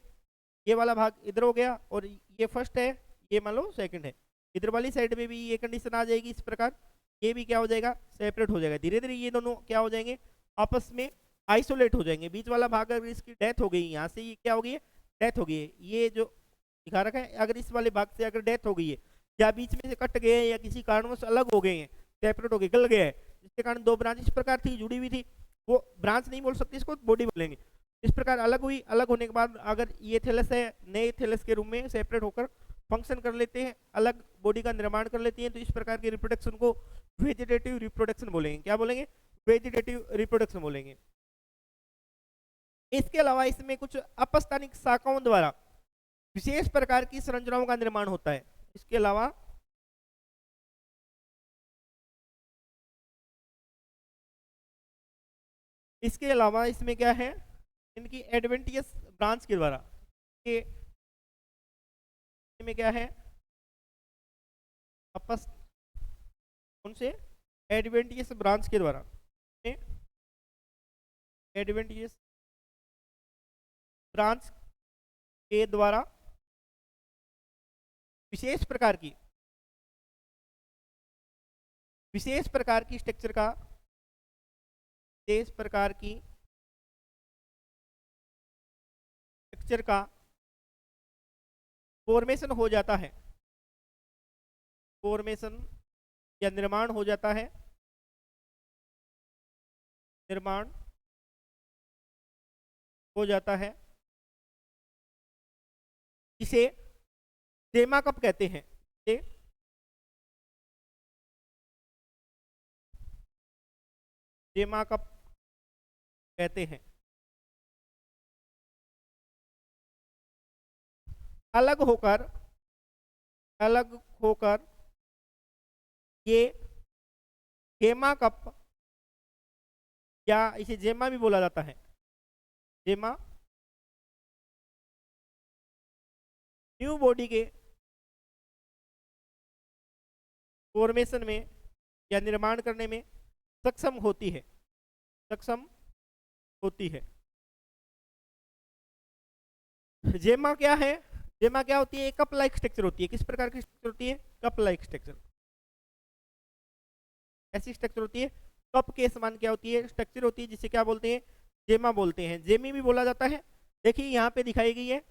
ये वाला भाग इधर हो गया, और ये फर्स्ट है, ये मान लो सेकंड है। इधर वाली साइड में भी ये कंडीशन आ जाएगी इस प्रकार, ये भी क्या हो जाएगा, सेपरेट हो जाएगा। धीरे धीरे ये दोनों क्या हो जाएंगे, आपस में आइसोलेट हो जाएंगे। बीच वाला भाग अगर इसकी डेथ हो गई, यहाँ से ये क्या हो गई है, डेथ हो गई है। ये जो दिखा रखा है, अगर इस वाले भाग से अगर डेथ हो गई है, या बीच में से कट गए हैं, या किसी कारणवश अलग हो गए हैं, सेपरेट हो गए, गल गया है, जिसके कारण दो ब्रांच इस प्रकार थी, जुड़ी हुई थी, वो ब्रांच नहीं बोल सकती, इसको बॉडी बोलेंगे। इस प्रकार अलग हुई, अलग होने के बाद अगर ये थैलस है, नए थैलस के रूप में सेपरेट होकर फंक्शन कर लेते हैं, अलग बॉडी का निर्माण कर लेती हैं, तो इस प्रकार के रिप्रोडक्शन को वेजिटेटिव रिप्रोडक्शन बोलेंगे। क्या बोलेंगे, वेजिटेटिव रिप्रोडक्शन बोलेंगे। इसके अलावा इसमें कुछ अपस्थानिक शाखाओं द्वारा विशेष प्रकार की संरचनाओं का निर्माण होता है। इसके अलावा इसमें क्या है, इनकी एडवेंटियस ब्रांच के द्वारा, के में क्या है, आपस उनसे एडवेंटियस ब्रांच के द्वारा, एडवेंटियस ब्रांच के द्वारा विशेष प्रकार की स्ट्रक्चर का, विशेष प्रकार की स्ट्रक्चर का फॉर्मेशन हो जाता है, फॉर्मेशन या निर्माण हो जाता है, निर्माण हो जाता है, इसे जेमा कप कहते हैं। जेमा कप कहते हैं। अलग होकर ये जेमा कप, या इसे जेमा भी बोला जाता है, जेमा न्यू बॉडी के फॉर्मेशन में या निर्माण करने में सक्षम होती है, सक्षम होती है। जेमा क्या है, जेमा क्या होती है, कप लाइक स्ट्रक्चर होती है। किस प्रकार की स्ट्रक्चर होती है, कप लाइक स्ट्रक्चर। ऐसी स्ट्रक्चर होती है, कप के समान क्या होती है, स्ट्रक्चर होती है, जिसे क्या बोलते हैं, जेमा बोलते हैं, जेमी भी बोला जाता है। देखिए यहाँ पे दिखाई गई है,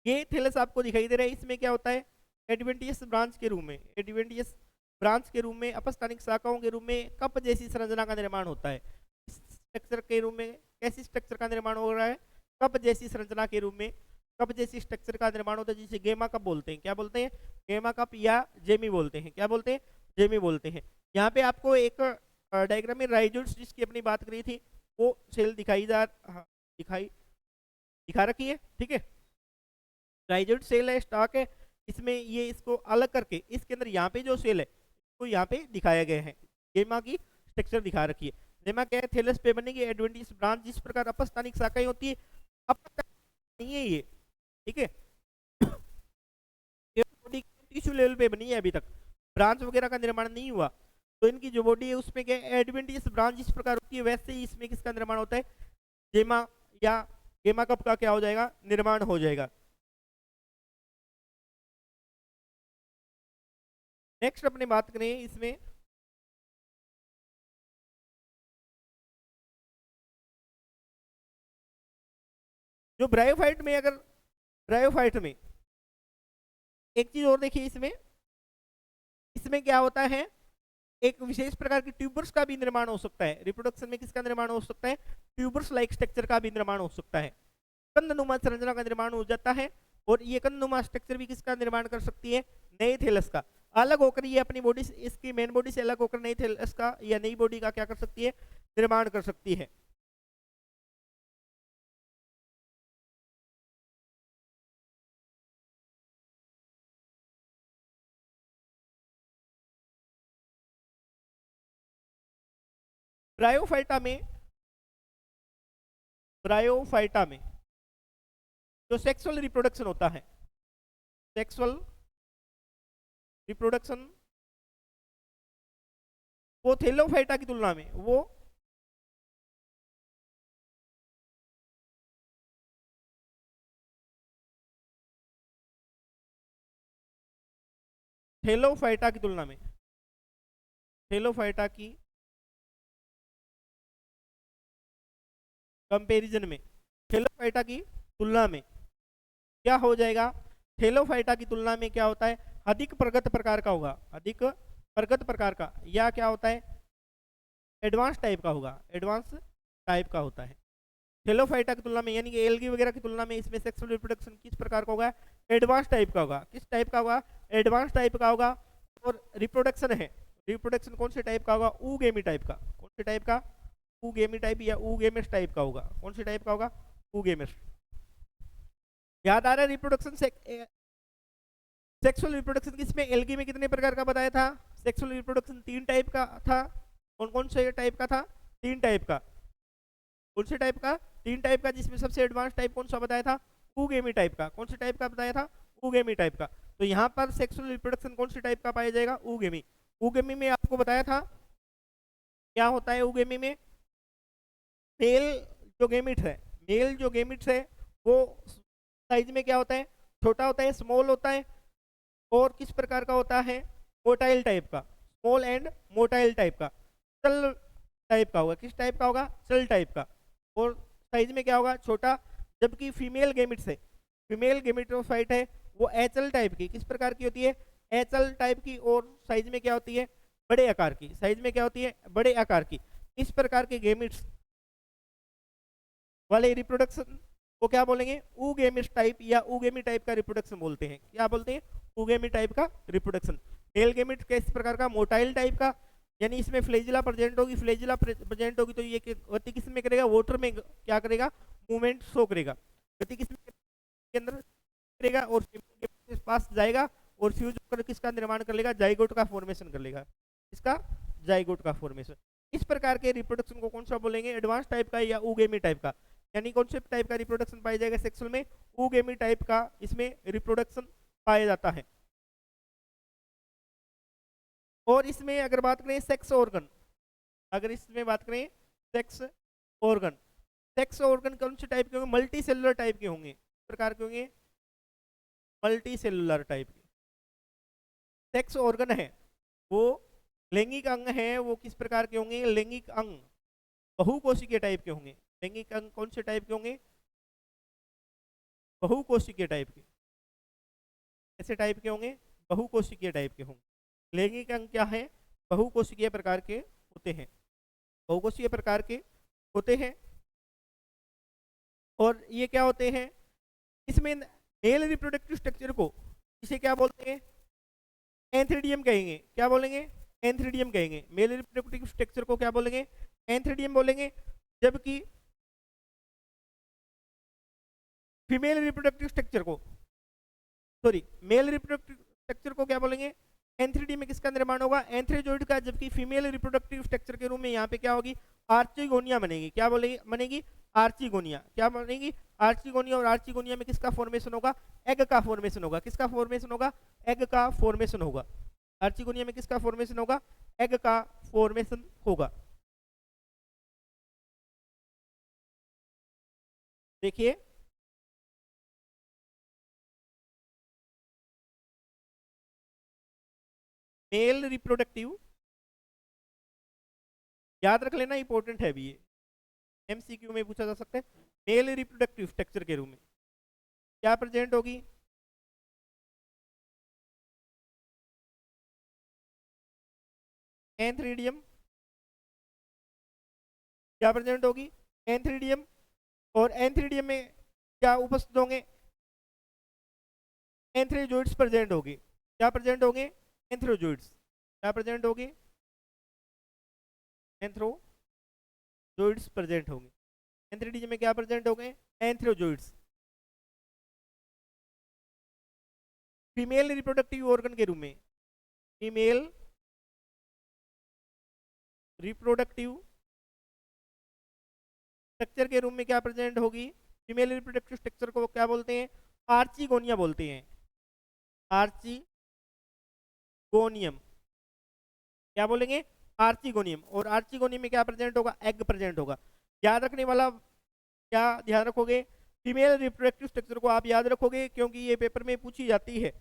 ये थैलस आपको दिखाई दे रहा है, इसमें क्या होता है, एडवेंटियस ब्रांच के रूप में, एडवेंटियस ब्रांच के रूप में, अपस्थानिक शाखाओं के रूप में कप जैसी संरचना का निर्माण होता है। इस स्ट्रक्चर के रूप में कैसी स्ट्रक्चर का निर्माण हो रहा है, कप जैसी संरचना के रूप में कप जैसी स्ट्रक्चर का निर्माण होता है, जिसे गेमा कप बोलते हैं। क्या बोलते हैं, गेमा कप या जेमी बोलते हैं। क्या बोलते हैं, जेमी बोलते हैं। यहाँ पे आपको एक डायग्राम में राइजोइड्स जिसकी अपनी बात करी थी, वो सेल दिखा रखी है, ठीक है। राइजोइड सेल है, स्टॉक है, इसमें ये इसको अलग करके इसके अंदर यहाँ पे जो सेल है तो यहाँ पे दिखाया गया है, गेमा की स्ट्रक्चर दिखा रखी है। गेमा क्या है, थैलस पे बनेगी एडवेंटियस ब्रांच, जिस प्रकार अपस्थानिक शाखाएं होती है, नहीं है ये, ठीक है। टिश्यू लेवल पे बनी है, अभी तक ब्रांच वगैरह का निर्माण नहीं हुआ। तो इनकी जो बॉडी है उसमें क्या एडवेंटियस ब्रांच जिस प्रकार होती है, वैसे ही इसमें किसका निर्माण होता है, जेमा या गेमा कप का क्या हो जाएगा, निर्माण हो जाएगा। नेक्स्ट अपनी बात करें इसमें, जो ब्रायोफाइट में, अगर ब्रायोफाइट में एक चीज और देखिए, इसमें इसमें क्या होता है, एक विशेष प्रकार की ट्यूबर्स का भी निर्माण हो सकता है। रिप्रोडक्शन में किसका निर्माण हो सकता है, ट्यूबर्स लाइक स्ट्रक्चर का भी निर्माण हो सकता है। कंदनुमा संरचना का निर्माण हो जाता है, और ये कंदनुमा स्ट्रक्चर भी किसका निर्माण कर सकती है, नए थैलस का। अलग होकर ये अपनी बॉडी, इसकी मेन बॉडी से अलग होकर नई थैलस का या नई बॉडी का क्या कर सकती है, निर्माण कर सकती है। ब्रायोफाइटा में, ब्रायोफाइटा में जो सेक्सुअल रिप्रोडक्शन होता है, सेक्सुअल रिप्रोडक्शन, वो थैलोफाइटा की तुलना में, वो थैलोफाइटा की तुलना में, थैलोफाइटा की कंपैरिजन में, थैलोफाइटा की तुलना में क्या हो जाएगा, थैलोफाइटा की तुलना में क्या होता है, अधिक प्रगत प्रकार का होगा, अधिक प्रगत प्रकार का, या क्या होता है, एडवांस टाइप का होगा, एडवांस टाइप का होता है थैलोफाइटा की तुलना में। यानी कि एल्गी वगैरह की तुलना में इसमें सेक्सुअल रिप्रोडक्शन किस प्रकार का होगा, एडवांस टाइप का होगा। किस टाइप का होगा, एडवांस टाइप का होगा। और रिप्रोडक्शन है, रिप्रोडक्शन कौन से टाइप का होगा, ऊगेमी टाइप का। कौन से टाइप का, ऊगेमी टाइप या ऊगेमिस टाइप का होगा। कौन से टाइप का होगा, ऊगेमिस। याद आ रहा है रिप्रोडक्शन से, सेक्सुअल रिप्रोडक्शन किसमें, एल्गी में कितने प्रकार का बताया था, सेक्सुअल रिप्रोडक्शन 3 टाइप का था। कौन कौन से टाइप का था, 3 टाइप का। कौन से टाइप का, 3 टाइप का, जिसमें सबसे एडवांस टाइप कौन सा बताया था, ऊगेमी टाइप का। कौन से टाइप का बताया था, ऊगेमी टाइप का। तो यहाँ पर सेक्सुअल रिप्रोडक्शन कौन से टाइप का पाया जाएगा, ऊगेमी। ऊगेमी में आपको बताया था क्या होता है, ऊगेमी में मेल जो गेमिट्स है, मेल जो गेमिट्स है वो साइज में क्या होता है, छोटा होता है, स्मॉल होता है। और किस प्रकार का होता है, मोटाइल टाइप का, स्मॉल एंड मोटाइल टाइप का, चल टाइप का होगा। किस टाइप का होगा, चल टाइप का। और साइज में क्या होगा, छोटा। जबकि फीमेल गेमिट्स है, फीमेल गेमिटोफाइट है, वो एचएल टाइप की, किस प्रकार की होती है, एचएल टाइप की। और साइज में क्या होती है, बड़े आकार की। साइज में क्या होती है, बड़े आकार की। इस प्रकार के गेमिट्स वाले रिप्रोडक्शन को क्या बोलेंगे, ऊगेमिस टाइप या ऊगेमी टाइप का रिप्रोडक्शन बोलते हैं। क्या बोलते हैं, ऊगेमी टाइप का रिप्रोडक्शन। मेल गेमिट किस प्रकार का, मोटाइल टाइप का, यानी इसमें फ्लेजिला प्रेजेंट होगी। फ्लेजिला प्रेजेंट होगी तो ये गति किस में करेगा, वाटर में क्या करेगा, मूवमेंट शो करेगा। गति किस में के अंदर करेगा, और के पास जाएगा और फ्यूज होकर किसका निर्माण कर लेगा, जाइगोट का फॉर्मेशन कर लेगा। इसका जाइगोट का फॉर्मेशन। इस प्रकार के रिप्रोडक्शन को कौन सा बोलेंगे, एडवांस टाइप का या ऊगेमी टाइप का। यानी कौन से टाइप का रिप्रोडक्शन पाया जाएगा सेक्सुअल में, ऊगेमी टाइप का इसमें रिप्रोडक्शन पाया जाता है। और इसमें अगर बात करें सेक्स ऑर्गन, अगर इसमें बात करें सेक्स ऑर्गन, सेक्स ऑर्गन कौन से टाइप के होंगे, मल्टी सेलुलर टाइप के होंगे। प्रकार के होंगे, मल्टी सेलुलर टाइप के। सेक्स ऑर्गन है वो लैंगिक अंग है, वो किस प्रकार के होंगे, लैंगिक अंग बहुकोशिकीय टाइप के होंगे। लैंगिक अंग कौन से टाइप के होंगे, बहुकोशिकीय टाइप के। ऐसे टाइप के होंगे, बहुकोशिकीय टाइप के होंगे। लैंगिक अंग क्या है, बहुकोशिकीय प्रकार के होते हैं, बहुकोशिकीय प्रकार के होते हैं। और ये क्या होते हैं, इसमें मेल रिप्रोडक्टिव स्ट्रक्चर को इसे क्या बोलते हैं, एंथ्रीडियम कहेंगे। क्या बोलेंगे, एंथ्रीडियम कहेंगे। मेल रिप्रोडक्टिव स्ट्रक्चर को क्या बोलेंगे, एंथ्रीडियम बोलेंगे। जबकि फीमेल रिप्रोडक्टिव स्ट्रक्चर को, सॉरी, मेल रिप्रोडक्टिव स्ट्रक्चर को क्या बोलेंगे, एंथ्रीडी में किसका निर्माण होगा, एंथ्रीजोइड का। जबकि फीमेल रिप्रोडक्टिव स्ट्रक्चर के रूप में यहाँ पे क्या होगी, आर्चिगोनिया बनेगी। क्या बोलेगी, बनेगी आर्चिगोनिया। क्या बनेगी, आर्चिगोनिया। और आर्चिगोनिया में किसका फॉर्मेशन होगा, एग का फॉर्मेशन होगा। किसका फॉर्मेशन होगा, एग का फॉर्मेशन होगा। आर्चिगोनिया में किसका फॉर्मेशन होगा, एग का फॉर्मेशन होगा। देखिए मेल रिप्रोडक्टिव, याद रख लेना, इंपॉर्टेंट है भी ये, एमसीक्यू में पूछा जा सकता है। मेल रिप्रोडक्टिव स्ट्रक्चर के रूप में क्या प्रेजेंट होगी? एंथ्रीडियम क्या प्रेजेंट होगी? एंथ्रीडियम। और एंथ्रीडियम में क्या उपस्थित होंगे? एंथ्रोजोइड्स प्रेजेंट होगी। क्या प्रेजेंट होंगे? एंथ्रोजोइड्स। क्या प्रेजेंट होगी? एंथ्रोजोइड्स प्रेजेंट होंगे। एंथ्रीडियम में क्या प्रेजेंट होंगे? एंथ्रोजोइड्स। फीमेल रिप्रोडक्टिव ऑर्गन के रूप में फीमेल रिप्रोडक्टिव स्ट्रक्चर के रूप में क्या प्रेजेंट होगी? फीमेल रिप्रोडक्टिव स्ट्रक्चर को क्या बोलते हैं? आर्चिगोनिया बोलते हैं। आर्चिगोनियम क्या बोलेंगे? आर्चिगोनियम। और आर्चिगोनियम में क्या प्रेजेंट होगा? एग प्रेजेंट होगा। याद रखने वाला क्या ध्यान रखोगे? फीमेल रिप्रोडक्टिव स्ट्रक्चर को आप याद रखोगे क्योंकि ये पेपर में पूछी जाती है।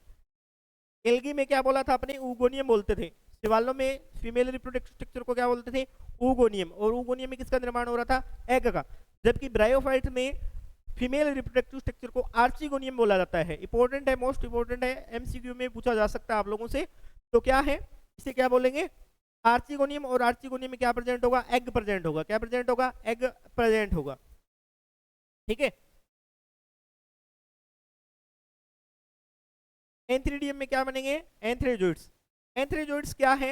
एल्गी में क्या बोला था आपने? ऊगोनियम बोलते थे। सवालों में फीमेल रिप्रोडक्टिव स्ट्रक्चर को क्या बोलते थे? ऊगोनियम। और ऊगोनियम में किसका निर्माण हो रहा था? एग का। जबकि ब्रायोफाइट में फीमेल रिप्रोडक्टिव स्ट्रक्चर को आर्चिगोनियम बोला जाता है। इंपॉर्टेंट है, मोस्ट इंपॉर्टेंट है, एमसीक्यू में पूछा जा सकता है आप लोगों से। तो क्या है, इसे क्या बोलेंगे? आर्चिगोनियम। और आर्चिगोनियम में क्या प्रेजेंट होगा? एग प्रेजेंट होगा। क्या प्रेजेंट होगा? एग प्रेजेंट होगा। ठीक है। एंथ्रीडियम में क्या बनेंगे? एंथ्रेजोइड्स। एंथ्रेजोइड्स क्या है?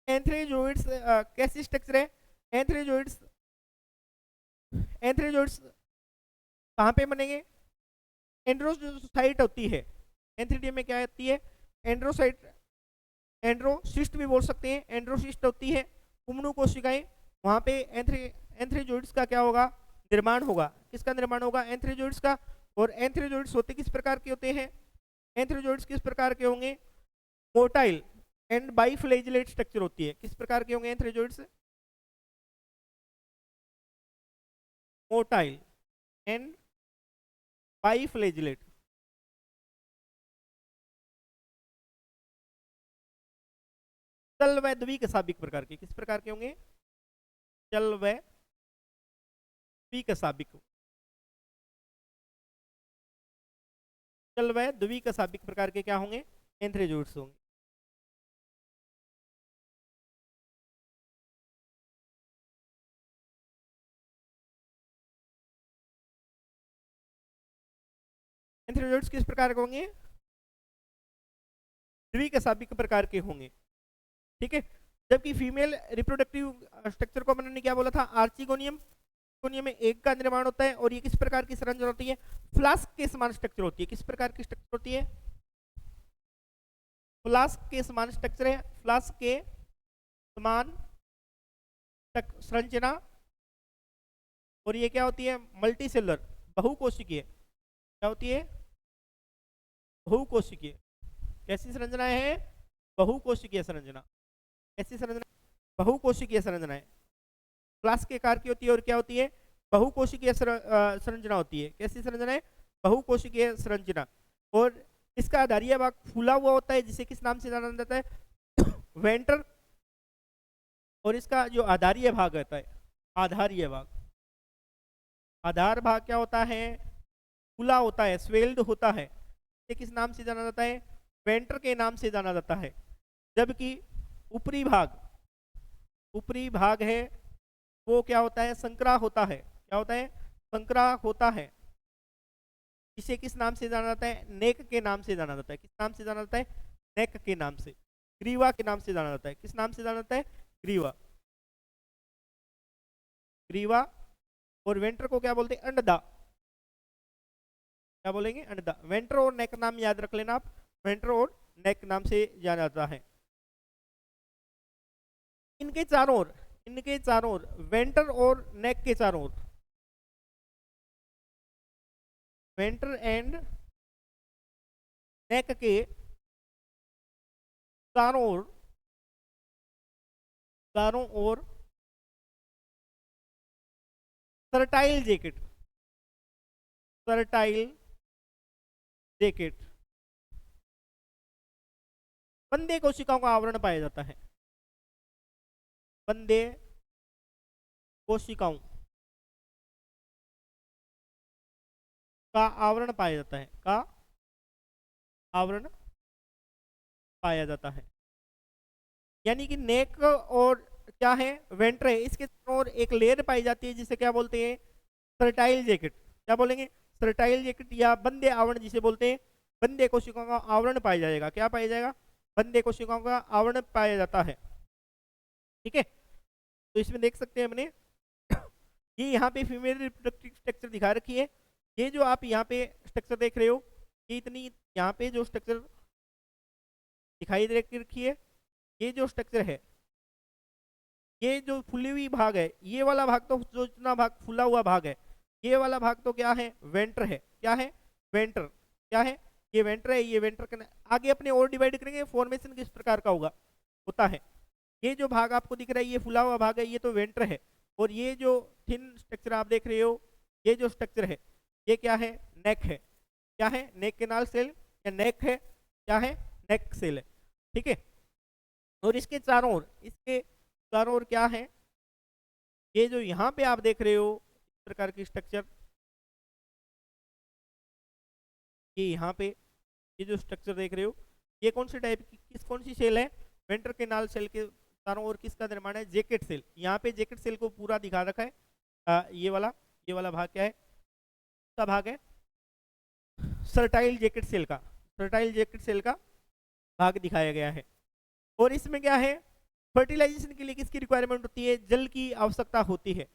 एंथ्रेजोइड्स कैसी स्ट्रक्चर है? एंथ्रेजोइड्स एंथ्रेजोइड्स कहाँ पे बनेंगे? एंड्रोसाइट होती है। एंथ्रीडियम में क्या होती है? एंड्रोसाइट, एंड्रोसिस्ट भी बोल सकते हैं। एंड्रोसिस्ट होती है कुमणु कोशिकाएं, वहां पे एंथ्रेजोइड्स का क्या होगा? निर्माण होगा। किसका निर्माण होगा? एंथ्रेजोइड्स का। और एंथ्रेजोइड्स होते किस प्रकार के होते हैं? एंथ्रेजोइड्स किस प्रकार के होंगे? मोटाइल एंड बाइफ्लैजिलेट स्ट्रक्चर होती है। किस प्रकार के होंगे एंथ्रेजोइड्स? Motile and बाइफ्लैजिलेट। चल व द्विकशाबिक प्रकार के। किस प्रकार के होंगे? चल व द्विकशाबिक। चल व द्विकशाबिक प्रकार के क्या होंगे? एंथ्रेजोइड्स होंगे। एंथ्रेजोइड्स किस प्रकार के होंगे? द्विकशाबिक प्रकार के होंगे। ठीक है। जबकि फीमेल रिप्रोडक्टिव स्ट्रक्चर को मैंने क्या बोला था? आर्चिगोनियम। आर्चिगोनियम में एग का निर्माण होता है। और ये किस प्रकार की संरचना होती है? फ्लास्क के समान स्ट्रक्चर होती है। किस प्रकार की स्ट्रक्चर होती है? फ्लास्क के समान स्ट्रक्चर है। फ्लास्क के समान संरचना। और ये क्या होती है? मल्टी सेलुलर, बहुकोशिकीय। क्या होती है? बहुकोशिकीय। कैसी संरचना है? बहुकोशिकीय संरचना। कैसी संरचना? बहुकोशिकीय संरचना है। फ्लास्क के आकार की होती है। और क्या होती है? बहुकोशिकीय संरचना होती है। कैसी संरचना है? बहुकोशिकीय संरचना। और इसका आधारीय भाग फूला हुआ होता है, जिसे किस नाम से जाना जाता है? वेंटर। और इसका जो आधारीय भाग होता है, आधारीय भाग, आधार भाग क्या होता है? फूला होता है, स्वेल्ड होता है। ये किस नाम से जाना जाता है? वेंटर के नाम से जाना जाता है। जबकि ऊपरी भाग, ऊपरी भाग है वो क्या होता है? संकरा होता है। क्या होता है? संकरा होता है। इसे किस नाम से जाना जाता है? नेक के नाम से जाना जाता है। किस नाम से जाना जाता है? नेक के नाम से, ग्रीवा के नाम से जाना जाता है। किस नाम से जाना जाता है? ग्रीवा। ग्रीवा। और वेंटर को क्या बोलते हैं? अंडदा। क्या बोलेंगे? अंडदा। वेंटर और नेक नाम याद रख लेना आप। वेंटर और नेक नाम से जाना जाता है। इनके चारों ओर, इनके चारों ओर, वेंटर और नेक के चारों ओर, वेंटर एंड नेक के चारों ओर, चारों ओर फर्टाइल जैकेट, फर्टाइल जैकेट, बंदे कोशिकाओं का आवरण पाया जाता है, बंदे कोशिकाओं का आवरण पाया जाता है, का आवरण पाया जाता है। यानी कि नेक और क्या है, वेंट्र है, इसके और एक लेयर पाई जाती है जिसे क्या बोलते हैं, फर्टाइल जैकेट। क्या बोलेंगे, फर्टाइल जैकेट या बंदे आवरण जिसे बोलते हैं। बंदे कोशिकाओं का आवरण पाया जाएगा, क्या पाया जाएगा, बंदे कोशिकाओं का आवरण पाया जाता है। ठीक है, तो इसमें देख सकते हैं हमने ये यहाँ पे फीमेल रिप्रोडक्टिव स्ट्रक्चर दिखा रखी है। ये जो आप यहाँ पे स्ट्रक्चर देख रहे हो, ये इतनी यहाँ पे जो स्ट्रक्चर दिखाई दे रखी है, ये जो स्ट्रक्चर है, ये जो फुली हुई भाग है, ये वाला भाग तो जो इतना भाग फुला हुआ भाग है, ये वाला भाग तो क्या है, वेंटर है। क्या है, वेंटर। क्या है, ये वेंटर है। ये वेंटर के आगे अपने और डिवाइड करेंगे, फॉर्मेशन किस प्रकार का होता है। ये जो भाग आपको दिख रहा है, ये फुला हुआ भाग है, ये तो वेंटर है। और ये जो थिन स्ट्रक्चर आप देख रहे हो, ये जो स्ट्रक्चर है, ये क्या है, नेक है। क्या है, नेक केनाल सेल या नेक है, क्या है, नेक सेल है। ठीक है, और इसके चारों ओर, इसके चारों ओर क्या है, ये जो यहाँ पे आप देख रहे हो इस प्रकार की स्ट्रक्चर, ये यहाँ पे ये जो स्ट्रक्चर देख रहे हो, ये कौन सी टाइप की, कौन सी सेल है, वेंटर केनाल सेल के चारों ओर किसका निर्माण है, जैकेट सेल। यहाँ पे जैकेट सेल को पूरा दिखा रखा है। ये वाला भाग क्या है, का भाग है फर्टाइल जैकेट सेल का, फर्टाइल जैकेट सेल का भाग दिखाया गया है। और इसमें क्या है, फर्टिलाइजेशन के लिए किसकी रिक्वायरमेंट होती है, जल की आवश्यकता होती है।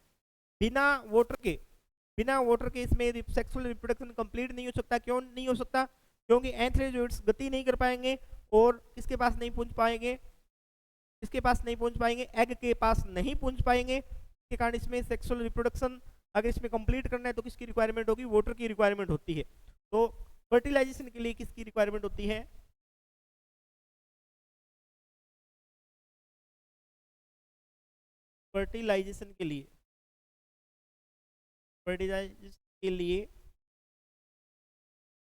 बिना वाटर के इसमें सेक्सुअल रिप्रोडक्शन कंप्लीट नहीं हो सकता। क्यों नहीं हो सकता, क्योंकि एंथ्रेजोइड्स गति नहीं कर पाएंगे और किसके पास नहीं पहुंच पाएंगे, इसके पास नहीं पहुंच पाएंगे, एग के पास नहीं पहुंच पाएंगे। इसके कारण इसमें सेक्सुअल रिप्रोडक्शन अगर इसमें कंप्लीट करना है तो किसकी रिक्वायरमेंट होगी, वाटर की रिक्वायरमेंट होती है। तो फर्टिलाइजेशन के लिए किसकी रिक्वायरमेंट होती है, फर्टिलाइजेशन के लिए, फर्टिलाइजेशन के लिए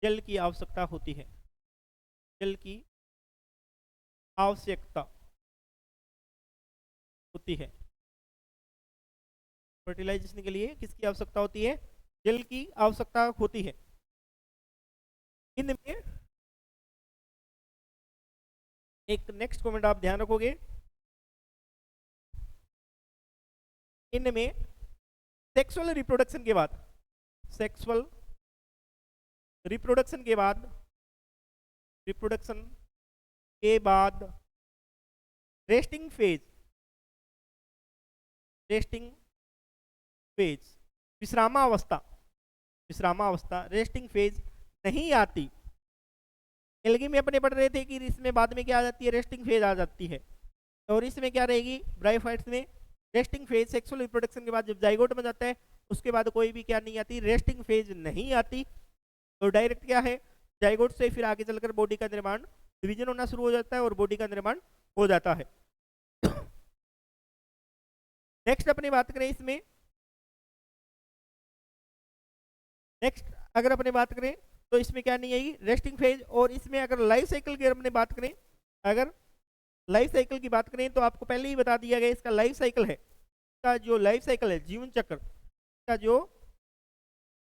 जल की आवश्यकता होती है, जल की आवश्यकता होती है। फर्टिलाइजेशन के लिए किसकी आवश्यकता होती है, जल की आवश्यकता होती है। इनमें एक नेक्स्ट कमेंट आप ध्यान रखोगे, इनमें सेक्सुअल रिप्रोडक्शन के बाद, सेक्सुअल रिप्रोडक्शन के बाद, रिप्रोडक्शन के बाद रेस्टिंग फेज, रेस्टिंग फेज, विश्रामावस्था, विश्रामावस्था, रेस्टिंग फेज नहीं आती। एल्गी में अपने पढ़ रहे थे कि इसमें बाद में क्या आ जाती है, रेस्टिंग फेज आ जाती है। और इसमें क्या रहेगी, ब्रायोफाइट्स में रेस्टिंग फेज, सेक्सुअल रिप्रोडक्शन के बाद जब जाइगोट बन जाता है उसके बाद कोई भी क्या नहीं आती, रेस्टिंग फेज नहीं आती। तो डायरेक्ट क्या है, जाइगोट से फिर आगे चलकर बॉडी का निर्माण, डिवीजन होना शुरू हो जाता है और बॉडी का निर्माण हो जाता है। नेक्स्ट अपनी बात करें इसमें, नेक्स्ट अगर अपने बात करें तो इसमें क्या नहीं आएगी, रेस्टिंग फेज। और इसमें अगर लाइफ साइकिल की अपने बात करें, अगर लाइफ साइकिल की बात करें तो आपको पहले ही बता दिया गया इसका लाइफ साइकिल है, इसका जो लाइफ साइकिल है, जीवन चक्र का जो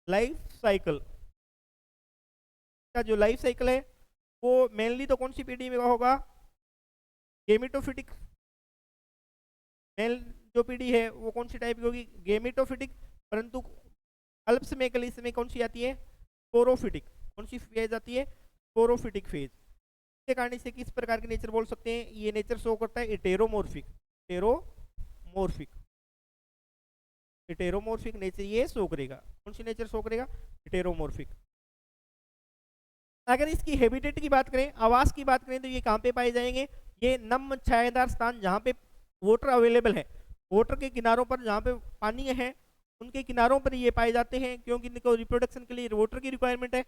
लाइफ साइकिल, का जो लाइफ साइकिल है वो मेनली तो कौन सी पीढ़ी में होगा, गेमिटोफिटिक। मेल जो पीढ़ी है वो कौन सी टाइप की होगी, गेमिटोफिटिक। परंतु अल्पसमय के लिए इसमें कौन सी आती है, स्पोरोफिटिक। कौन सी फेज आती है, स्पोरोफिटिक फेज। इसके कारण इसे किस प्रकार के नेचर बोल सकते हैं, ये नेचर शो करता है इटेरोमॉर्फिक, इटेरोमॉर्फिक, इटेरोमॉर्फिक नेचर ये शो करेगा। कौन सी नेचर शो करेगा, इटेरोमॉर्फिक। अगर इसकी हैबिटेट की बात करें, आवास की बात करें, तो ये कहाँ पे पाए जाएंगे, ये नम छायादार स्थान जहाँ पे वाटर अवेलेबल है, वाटर के किनारों पर जहाँ पे पानी है उनके किनारों पर ये पाए जाते हैं, क्योंकि इनको रिप्रोडक्शन के लिए वाटर की रिक्वायरमेंट है।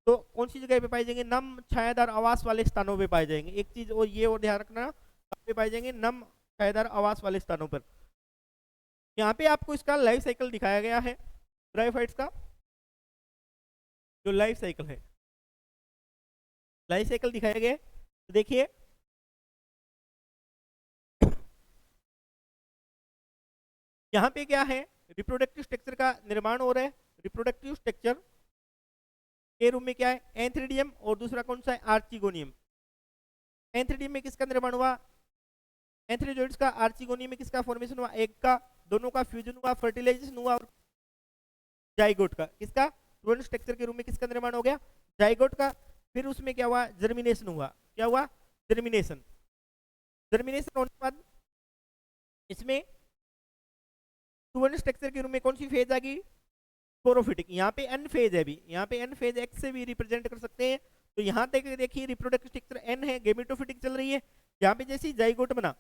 तो कौन सी जगह पे पाए जाएंगे, नम छायादार आवास वाले स्थानों पे पाए जाएंगे। एक चीज और ये और ध्यान रखना, कहाँ पे पाए जाएंगे, नम छायादार आवास वाले स्थानों पर। यहाँ पे आपको इसका लाइफ साइकिल दिखाया गया है ब्रायोफाइट्स का। जो लाइफ साइकिल है, लाइफ साइकिल दिखाया गया है। तो देखिए यहाँ पे क्या है, रिप्रोडक्टिव स्ट्रक्चर का निर्माण हो रहा है। रिप्रोडक्टिव स्ट्रक्चर के रूप में क्या है, एंथ्रीडियम, और दूसरा कौन सा है, आर्चिगोनियम। एंथ्रीडियम में किसका निर्माण हुआ, एंथ्रीजोइड्स का। आर्चिगोनियम में किसका फॉर्मेशन हुआ, एग का, दोनों का फ्यूजन हुआ, फर्टिलाइजेशन हुआ, और जाइगोट का, किसका, ट्विन स्ट्रक्चर के रूप में किसका निर्माण हो गया, जाइगोट का। फिर उसमें क्या हुआ, जर्मिनेशन हुआ। क्या हुआ, जर्मिनेशन। जर्मिनेशन होने के बाद इसमें ट्विन स्ट्रक्चर के रूप में कौन सी फेज आ गई, स्पोरोफिटिक। यहाँ पे एन फेज है, भी यहाँ पे एन फेज एक्स से भी रिप्रेजेंट कर सकते हैं। तो यहाँ तक देखिए रिप्रोडक्टिव स्ट्रक्चर एन है, गेमेटोफिटिक चल रही है। यहाँ पे जैसे जाइगोट बना,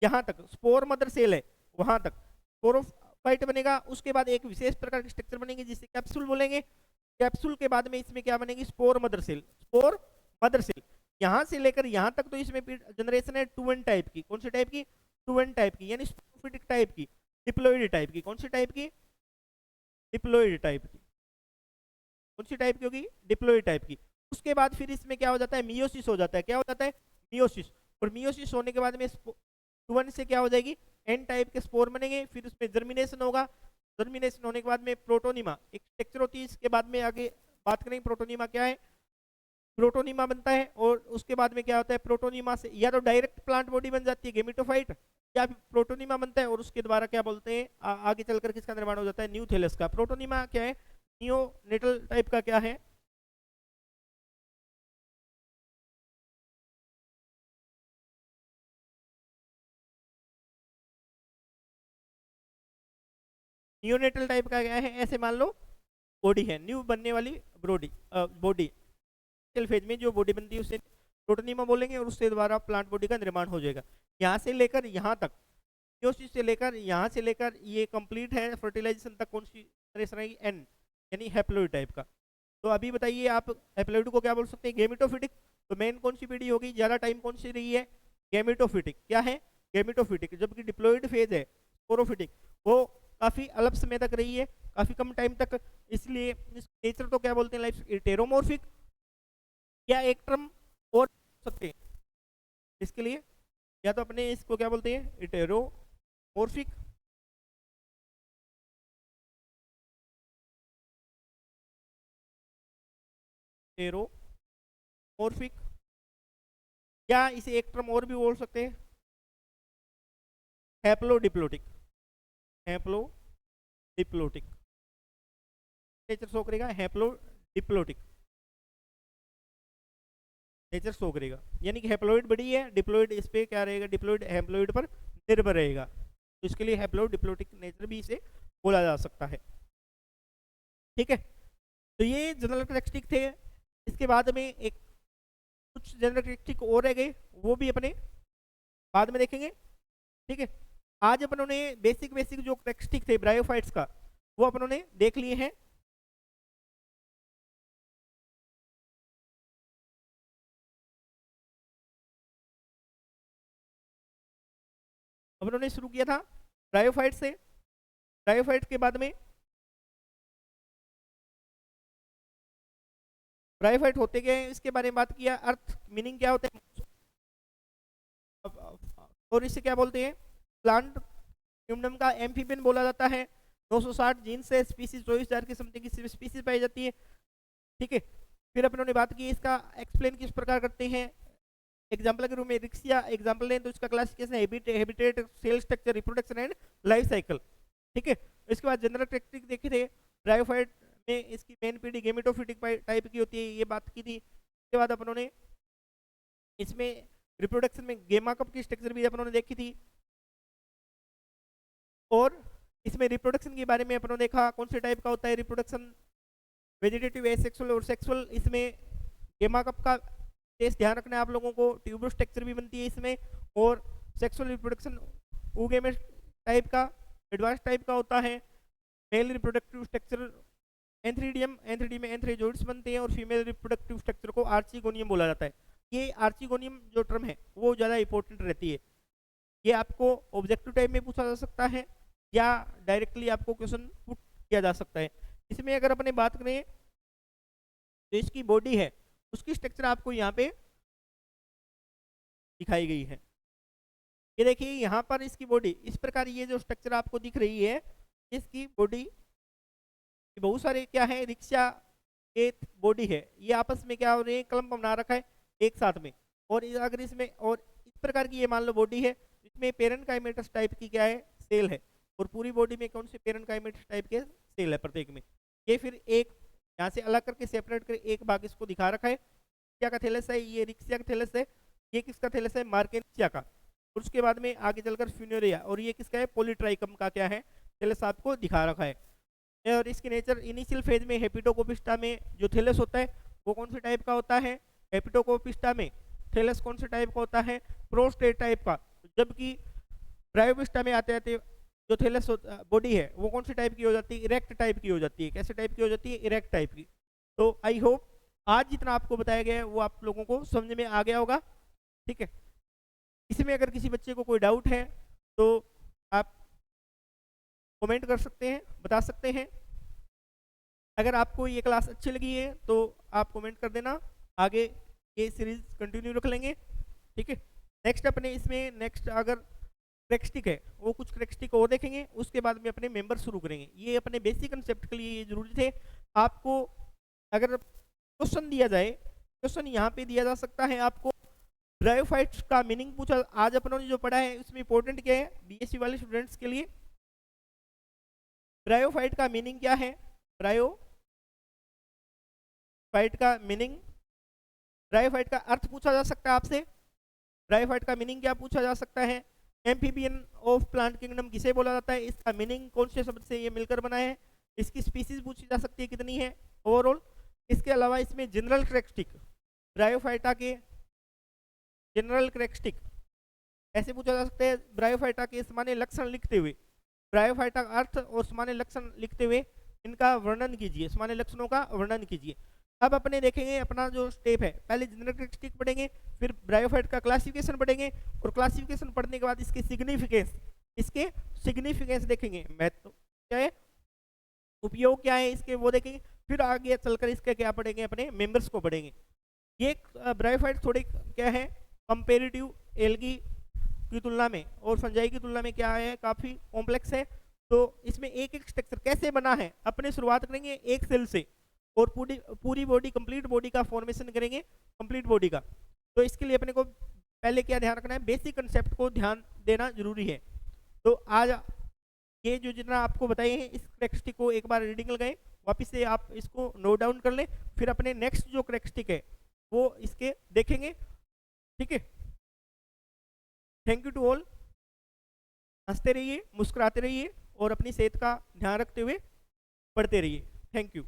यहाँ तक स्पोर मदर सेल है, वहां तक स्पोरोफाइट बनेगा। उसके बाद एक विशेष प्रकार की स्ट्रक्चर बनेगी जिसे कैप्सूल बोलेंगे। कैप्सूल के बाद में इसमें क्या बनेगी, spore mother cell. Spore mother cell यहाँ से लेकर यहाँ तक, तो इसमें जनरेशन है 2n टाइप की। कौन सी टाइप की, 2n टाइप की, यानी स्पोरोफिटिक टाइप की, डिप्लॉइड टाइप की। कौन सी टाइप की, डिप्लॉइड टाइप की। कौन सी टाइप की होगी, डिप्लॉइड टाइप की। उसके बाद फिर इसमें क्या हो जाता है, मियोसिस हो जाता है। क्या हो जाता है, मियोसिस। और मियोसिस होने के बाद में 2n से क्या हो जाएगी, एन टाइप के स्पोर बनेंगे। फिर उसमें जर्मिनेशन होगा। जर्मिनेशन होने के बाद में प्रोटोनिमा एक स्ट्रक्चर होती है। इसके बाद में आगे बात करेंगे प्रोटोनिमा क्या है। प्रोटोनिमा बनता है, और उसके बाद में क्या होता है, प्रोटोनिमा से या तो डायरेक्ट प्लांट बॉडी बन जाती है गेमिटोफाइट, या फिर प्रोटोनिमा बनता है और उसके द्वारा क्या बोलते हैं, आगे चलकर किसका निर्माण हो जाता है, न्यूथेलस का। प्रोटोनिमा क्या है, नियोनेटल टाइप का क्या है, नियोनेटल टाइप का क्या है, ऐसे मान लो बॉडी है, न्यू बनने वाली बॉडी। बॉडी फेज में जो बॉडी बनती है उसे प्रोटोनिमा बोलेंगे, और उससे द्वारा प्लांट बॉडी का निर्माण हो जाएगा। यहाँ से लेकर यहाँ तक, मियोसिस से लेकर यहाँ से लेकर ये कंप्लीट है फर्टिलाइजेशन तक, कौन सी जनरेशन रहेगी, एन, यानी हैप्लॉइड टाइप का। तो अभी बताइए आप हैप्लॉइड को क्या बोल सकते हैं, गेमिटोफिटिक। तो मेन कौन सी पीढ़ी होगी, ज्यादा टाइम कौन सी रही है, गेमिटोफिटिक। क्या है, गेमिटोफिटिक। जबकि डिप्लॉइड फेज है, स्पोरोफिटिक, वो काफी अल्प समय तक रही है, काफी कम टाइम तक। इसलिए इस नेचर को क्या बोलते हैं, लाइफ हेटेरोमॉर्फिक। या एक टर्म और सकते हैं इसके लिए, या तो अपने इसको क्या बोलते हैं, हेटेरोमॉर्फिक, हेटेरोमॉर्फिक, या इसे एक टर्म और भी बोल सकते हैं, हैप्लोडिप्लोटिक। हैप्लोडिप्लोटिक नेचर शो करेगा, हैप्लोडिप्लोटिक नेचर शो करेगा। यानी कि हैप्लॉइड बड़ी है, डिप्लॉइड इस पे क्या रहेगा, डिप्लॉइड हैप्लॉइड पर निर्भर रहेगा। तो इसके लिए हैप्लोडिप्लोटिक नेचर भी इसे बोला जा सकता है। ठीक है, तो ये जनरल कैरेक्टरिस्टिक थे। इसके बाद में एक कुछ जनरल कैरेक्टरिस्टिक और रह गए, वो भी अपने बाद में देखेंगे। ठीक है, आज अपनों ने बेसिक बेसिक जो कैरेक्टरिस्टिक थे ब्रायोफाइट्स का, वो अपनों ने देख लिए हैं। अपनों ने शुरू किया था ब्रायोफाइट से। ब्रायोफाइट के बाद में ब्रायोफाइट होते गए, इसके बारे में बात किया, अर्थ मीनिंग क्या होता है, और इसे क्या बोलते हैं, प्लांट किंगडम का एम्फीबियन बोला जाता है। 960 जीन से स्पीसीज 24,000 की समथिंग की स्पीसीज पाई जाती है। ठीक है, फिर अपनों ने बात की इसका एक्सप्लेन किस प्रकार करते हैं। एग्जाम्पल के रूप में रिक्सिया एग्जाम्पल लें तो इसका classification habitat, cell structure, reproduction and life cycle. ठीक है, इसके बाद जनरल कैरेक्टरिस्टिक देखे थे। ब्रायोफाइट में इसकी मेन पीढ़ी गेमेटोफिटिक टाइप की होती है, ये बात की थी। इसके बाद अपनों ने इसमें रिप्रोडक्शन में गेमा कप की स्ट्रक्चर भी अपनों ने देखी थी, और इसमें रिप्रोडक्शन के बारे में अपनों ने देखा कौन से टाइप का होता है रिप्रोडक्शन, वेजिटेटिव, एसेक्सुअल और सेक्सुअल। इसमें गेमा कप का टेस्ट ध्यान रखना है आप लोगों को, ट्यूबर स्ट्रक्चर भी बनती है इसमें, और सेक्सुअल रिप्रोडक्शन ऊगेमेट टाइप का, एडवांस टाइप का होता है। Male reproductive structure antheridium, antheridium में एंथ्रीजोइड्स बनते हैं, और फीमेल रिप्रोडक्टिव स्ट्रक्चर को आर्चिगोनियम बोला जाता है। ये आर्चिगोनियम जो टर्म है वो ज़्यादा इंपॉर्टेंट रहती है। ये आपको ऑब्जेक्टिव टाइप में पूछा जा सकता है, या डायरेक्टली आपको क्वेश्चन पुट किया जा सकता है। इसमें अगर अपने बात करें जो इसकी बॉडी है उसकी स्ट्रक्चर आपको यहाँ पे दिखाई गई है। ये देखिए यहाँ पर इसकी बॉडी इस प्रकार, ये जो स्ट्रक्चर आपको दिख रही है इसकी बॉडी, बहुत सारे क्या है रिक्शा के बॉडी है, ये आपस में क्या हो रहे हैं, क्लम्प बना रखा है एक साथ में। और अगर इसमें और इस प्रकार की ये मान लो बॉडी है, इसमें पेरेनकाइमेटस टाइप की क्या है सेल है, और पूरी बॉडी में कौन से पेरेनकाइमेटस टाइप के सेल है प्रत्येक में। ये फिर एक यहाँ से अलग करके सेपरेट कर एक भाग इसको दिखा रखा है, क्या का थैलेस है, ये रिक्सिया का थैलेस है, ये किसका थैलेस है, मार्केनिया का। और उसके बाद में आगे चलकर फ्यूनेरिया, और ये किसका है, पॉलीट्राइकम का क्या है थैलेस आपको दिखा रखा है। और इसकी नेचर इनिशियल फेज में हेपिटोकोपिस्टा में जो थैलेस होता है वो कौन से टाइप का होता है, हेपिटोकोपिस्टा में थैलेस कौन से टाइप का होता है, प्रोस्टेट टाइप का। जबकि ब्रायोपिस्टा में आते आते जो थैलेस बॉडी है वो कौन सी टाइप की हो जाती है, इरेक्ट टाइप की हो जाती है। कैसे टाइप की हो जाती है, इरेक्ट टाइप की। तो आई होप आज जितना आपको बताया गया है वो आप लोगों को समझ में आ गया होगा, ठीक है। इसमें अगर किसी बच्चे को कोई डाउट है तो आप कमेंट कर सकते हैं, बता सकते हैं। अगर आपको ये क्लास अच्छी लगी है तो आप कमेंट कर देना, आगे ये सीरीज कंटिन्यू रख लेंगे, ठीक है। नेक्स्ट अपने इसमें नेक्स्ट अगर क्रेक्स्टिक है वो कुछ क्रेक्स्टिक और देखेंगे, उसके बाद में अपने मेंबर शुरू करेंगे। ये अपने बेसिक कंसेप्ट के लिए ये जरूरी थे। आपको अगर क्वेश्चन दिया जाए, क्वेश्चन यहाँ पे दिया जा सकता है आपको, ब्रायोफाइट्स का मीनिंग पूछा। आज अपनों ने जो पढ़ा है उसमें इंपॉर्टेंट क्या है बीएससी वाले स्टूडेंट्स के लिए, ब्रायोफाइट का मीनिंग क्या है, ब्रायोफाइट का मीनिंग, ब्रायोफाइट का अर्थ पूछा जा सकता है आपसे, ब्रायोफाइट का मीनिंग क्या पूछा जा सकता है, एम्फीबियन ऑफ प्लांट किंगडम किसे बोला जाता है, इसका मीनिंग कौन से शब्द से ये मिलकर बना है, इसकी स्पीसीज पूछी जा सकती है कितनी है ओवरऑल। इसके अलावा इसमें जनरल कैरेक्टरिस्टिक, ब्रायोफाइटा के जनरल कैरेक्टरिस्टिक ऐसे पूछा जा सकता है, ब्रायोफाइटा के सामान्य लक्षण लिखते हुए, ब्रायोफाइटा का अर्थ और सामान्य लक्षण लिखते हुए इनका वर्णन कीजिए, सामान्य लक्षणों का वर्णन कीजिए। अब अपने देखेंगे अपना जो स्टेप है, पहले जनरल कैरेक्टरिस्टिक पढ़ेंगे, फिर ब्रायोफाइट का क्लासिफिकेशन पढ़ेंगे, और क्लासिफिकेशन पढ़ने के बाद इसके सिग्निफिकेंस देखेंगे, महत्व क्या है, उपयोग क्या है इसके वो देखेंगे, फिर आगे चलकर इसके क्या पढ़ेंगे, अपने मेंबर्स को पढ़ेंगे। ये ब्रायोफाइट थोड़े क्या है कंपेरेटिव एल्गी की तुलना में और फंजाई की तुलना में क्या है काफ़ी कॉम्प्लेक्स है। तो इसमें एक एक स्ट्रक्चर कैसे बना है, अपने शुरुआत करेंगे एक सेल से और पूरी बॉडी कंप्लीट बॉडी का फॉर्मेशन करेंगे, कंप्लीट बॉडी का। तो इसके लिए अपने को पहले क्या ध्यान रखना है, बेसिक कंसेप्ट को ध्यान देना जरूरी है। तो आज ये जो जितना आपको बताए हैं इस कैरेक्टरिस्टिक को एक बार रीडिंग लगाएं, वापस से आप इसको नोट डाउन कर लें, फिर अपने नेक्स्ट जो कैरेक्टरिस्टिक है वो इसके देखेंगे, ठीक है। थैंक यू टू ऑल, हंसते रहिए, मुस्कुराते रहिए और अपनी सेहत का ध्यान रखते हुए पढ़ते रहिए। Thank you.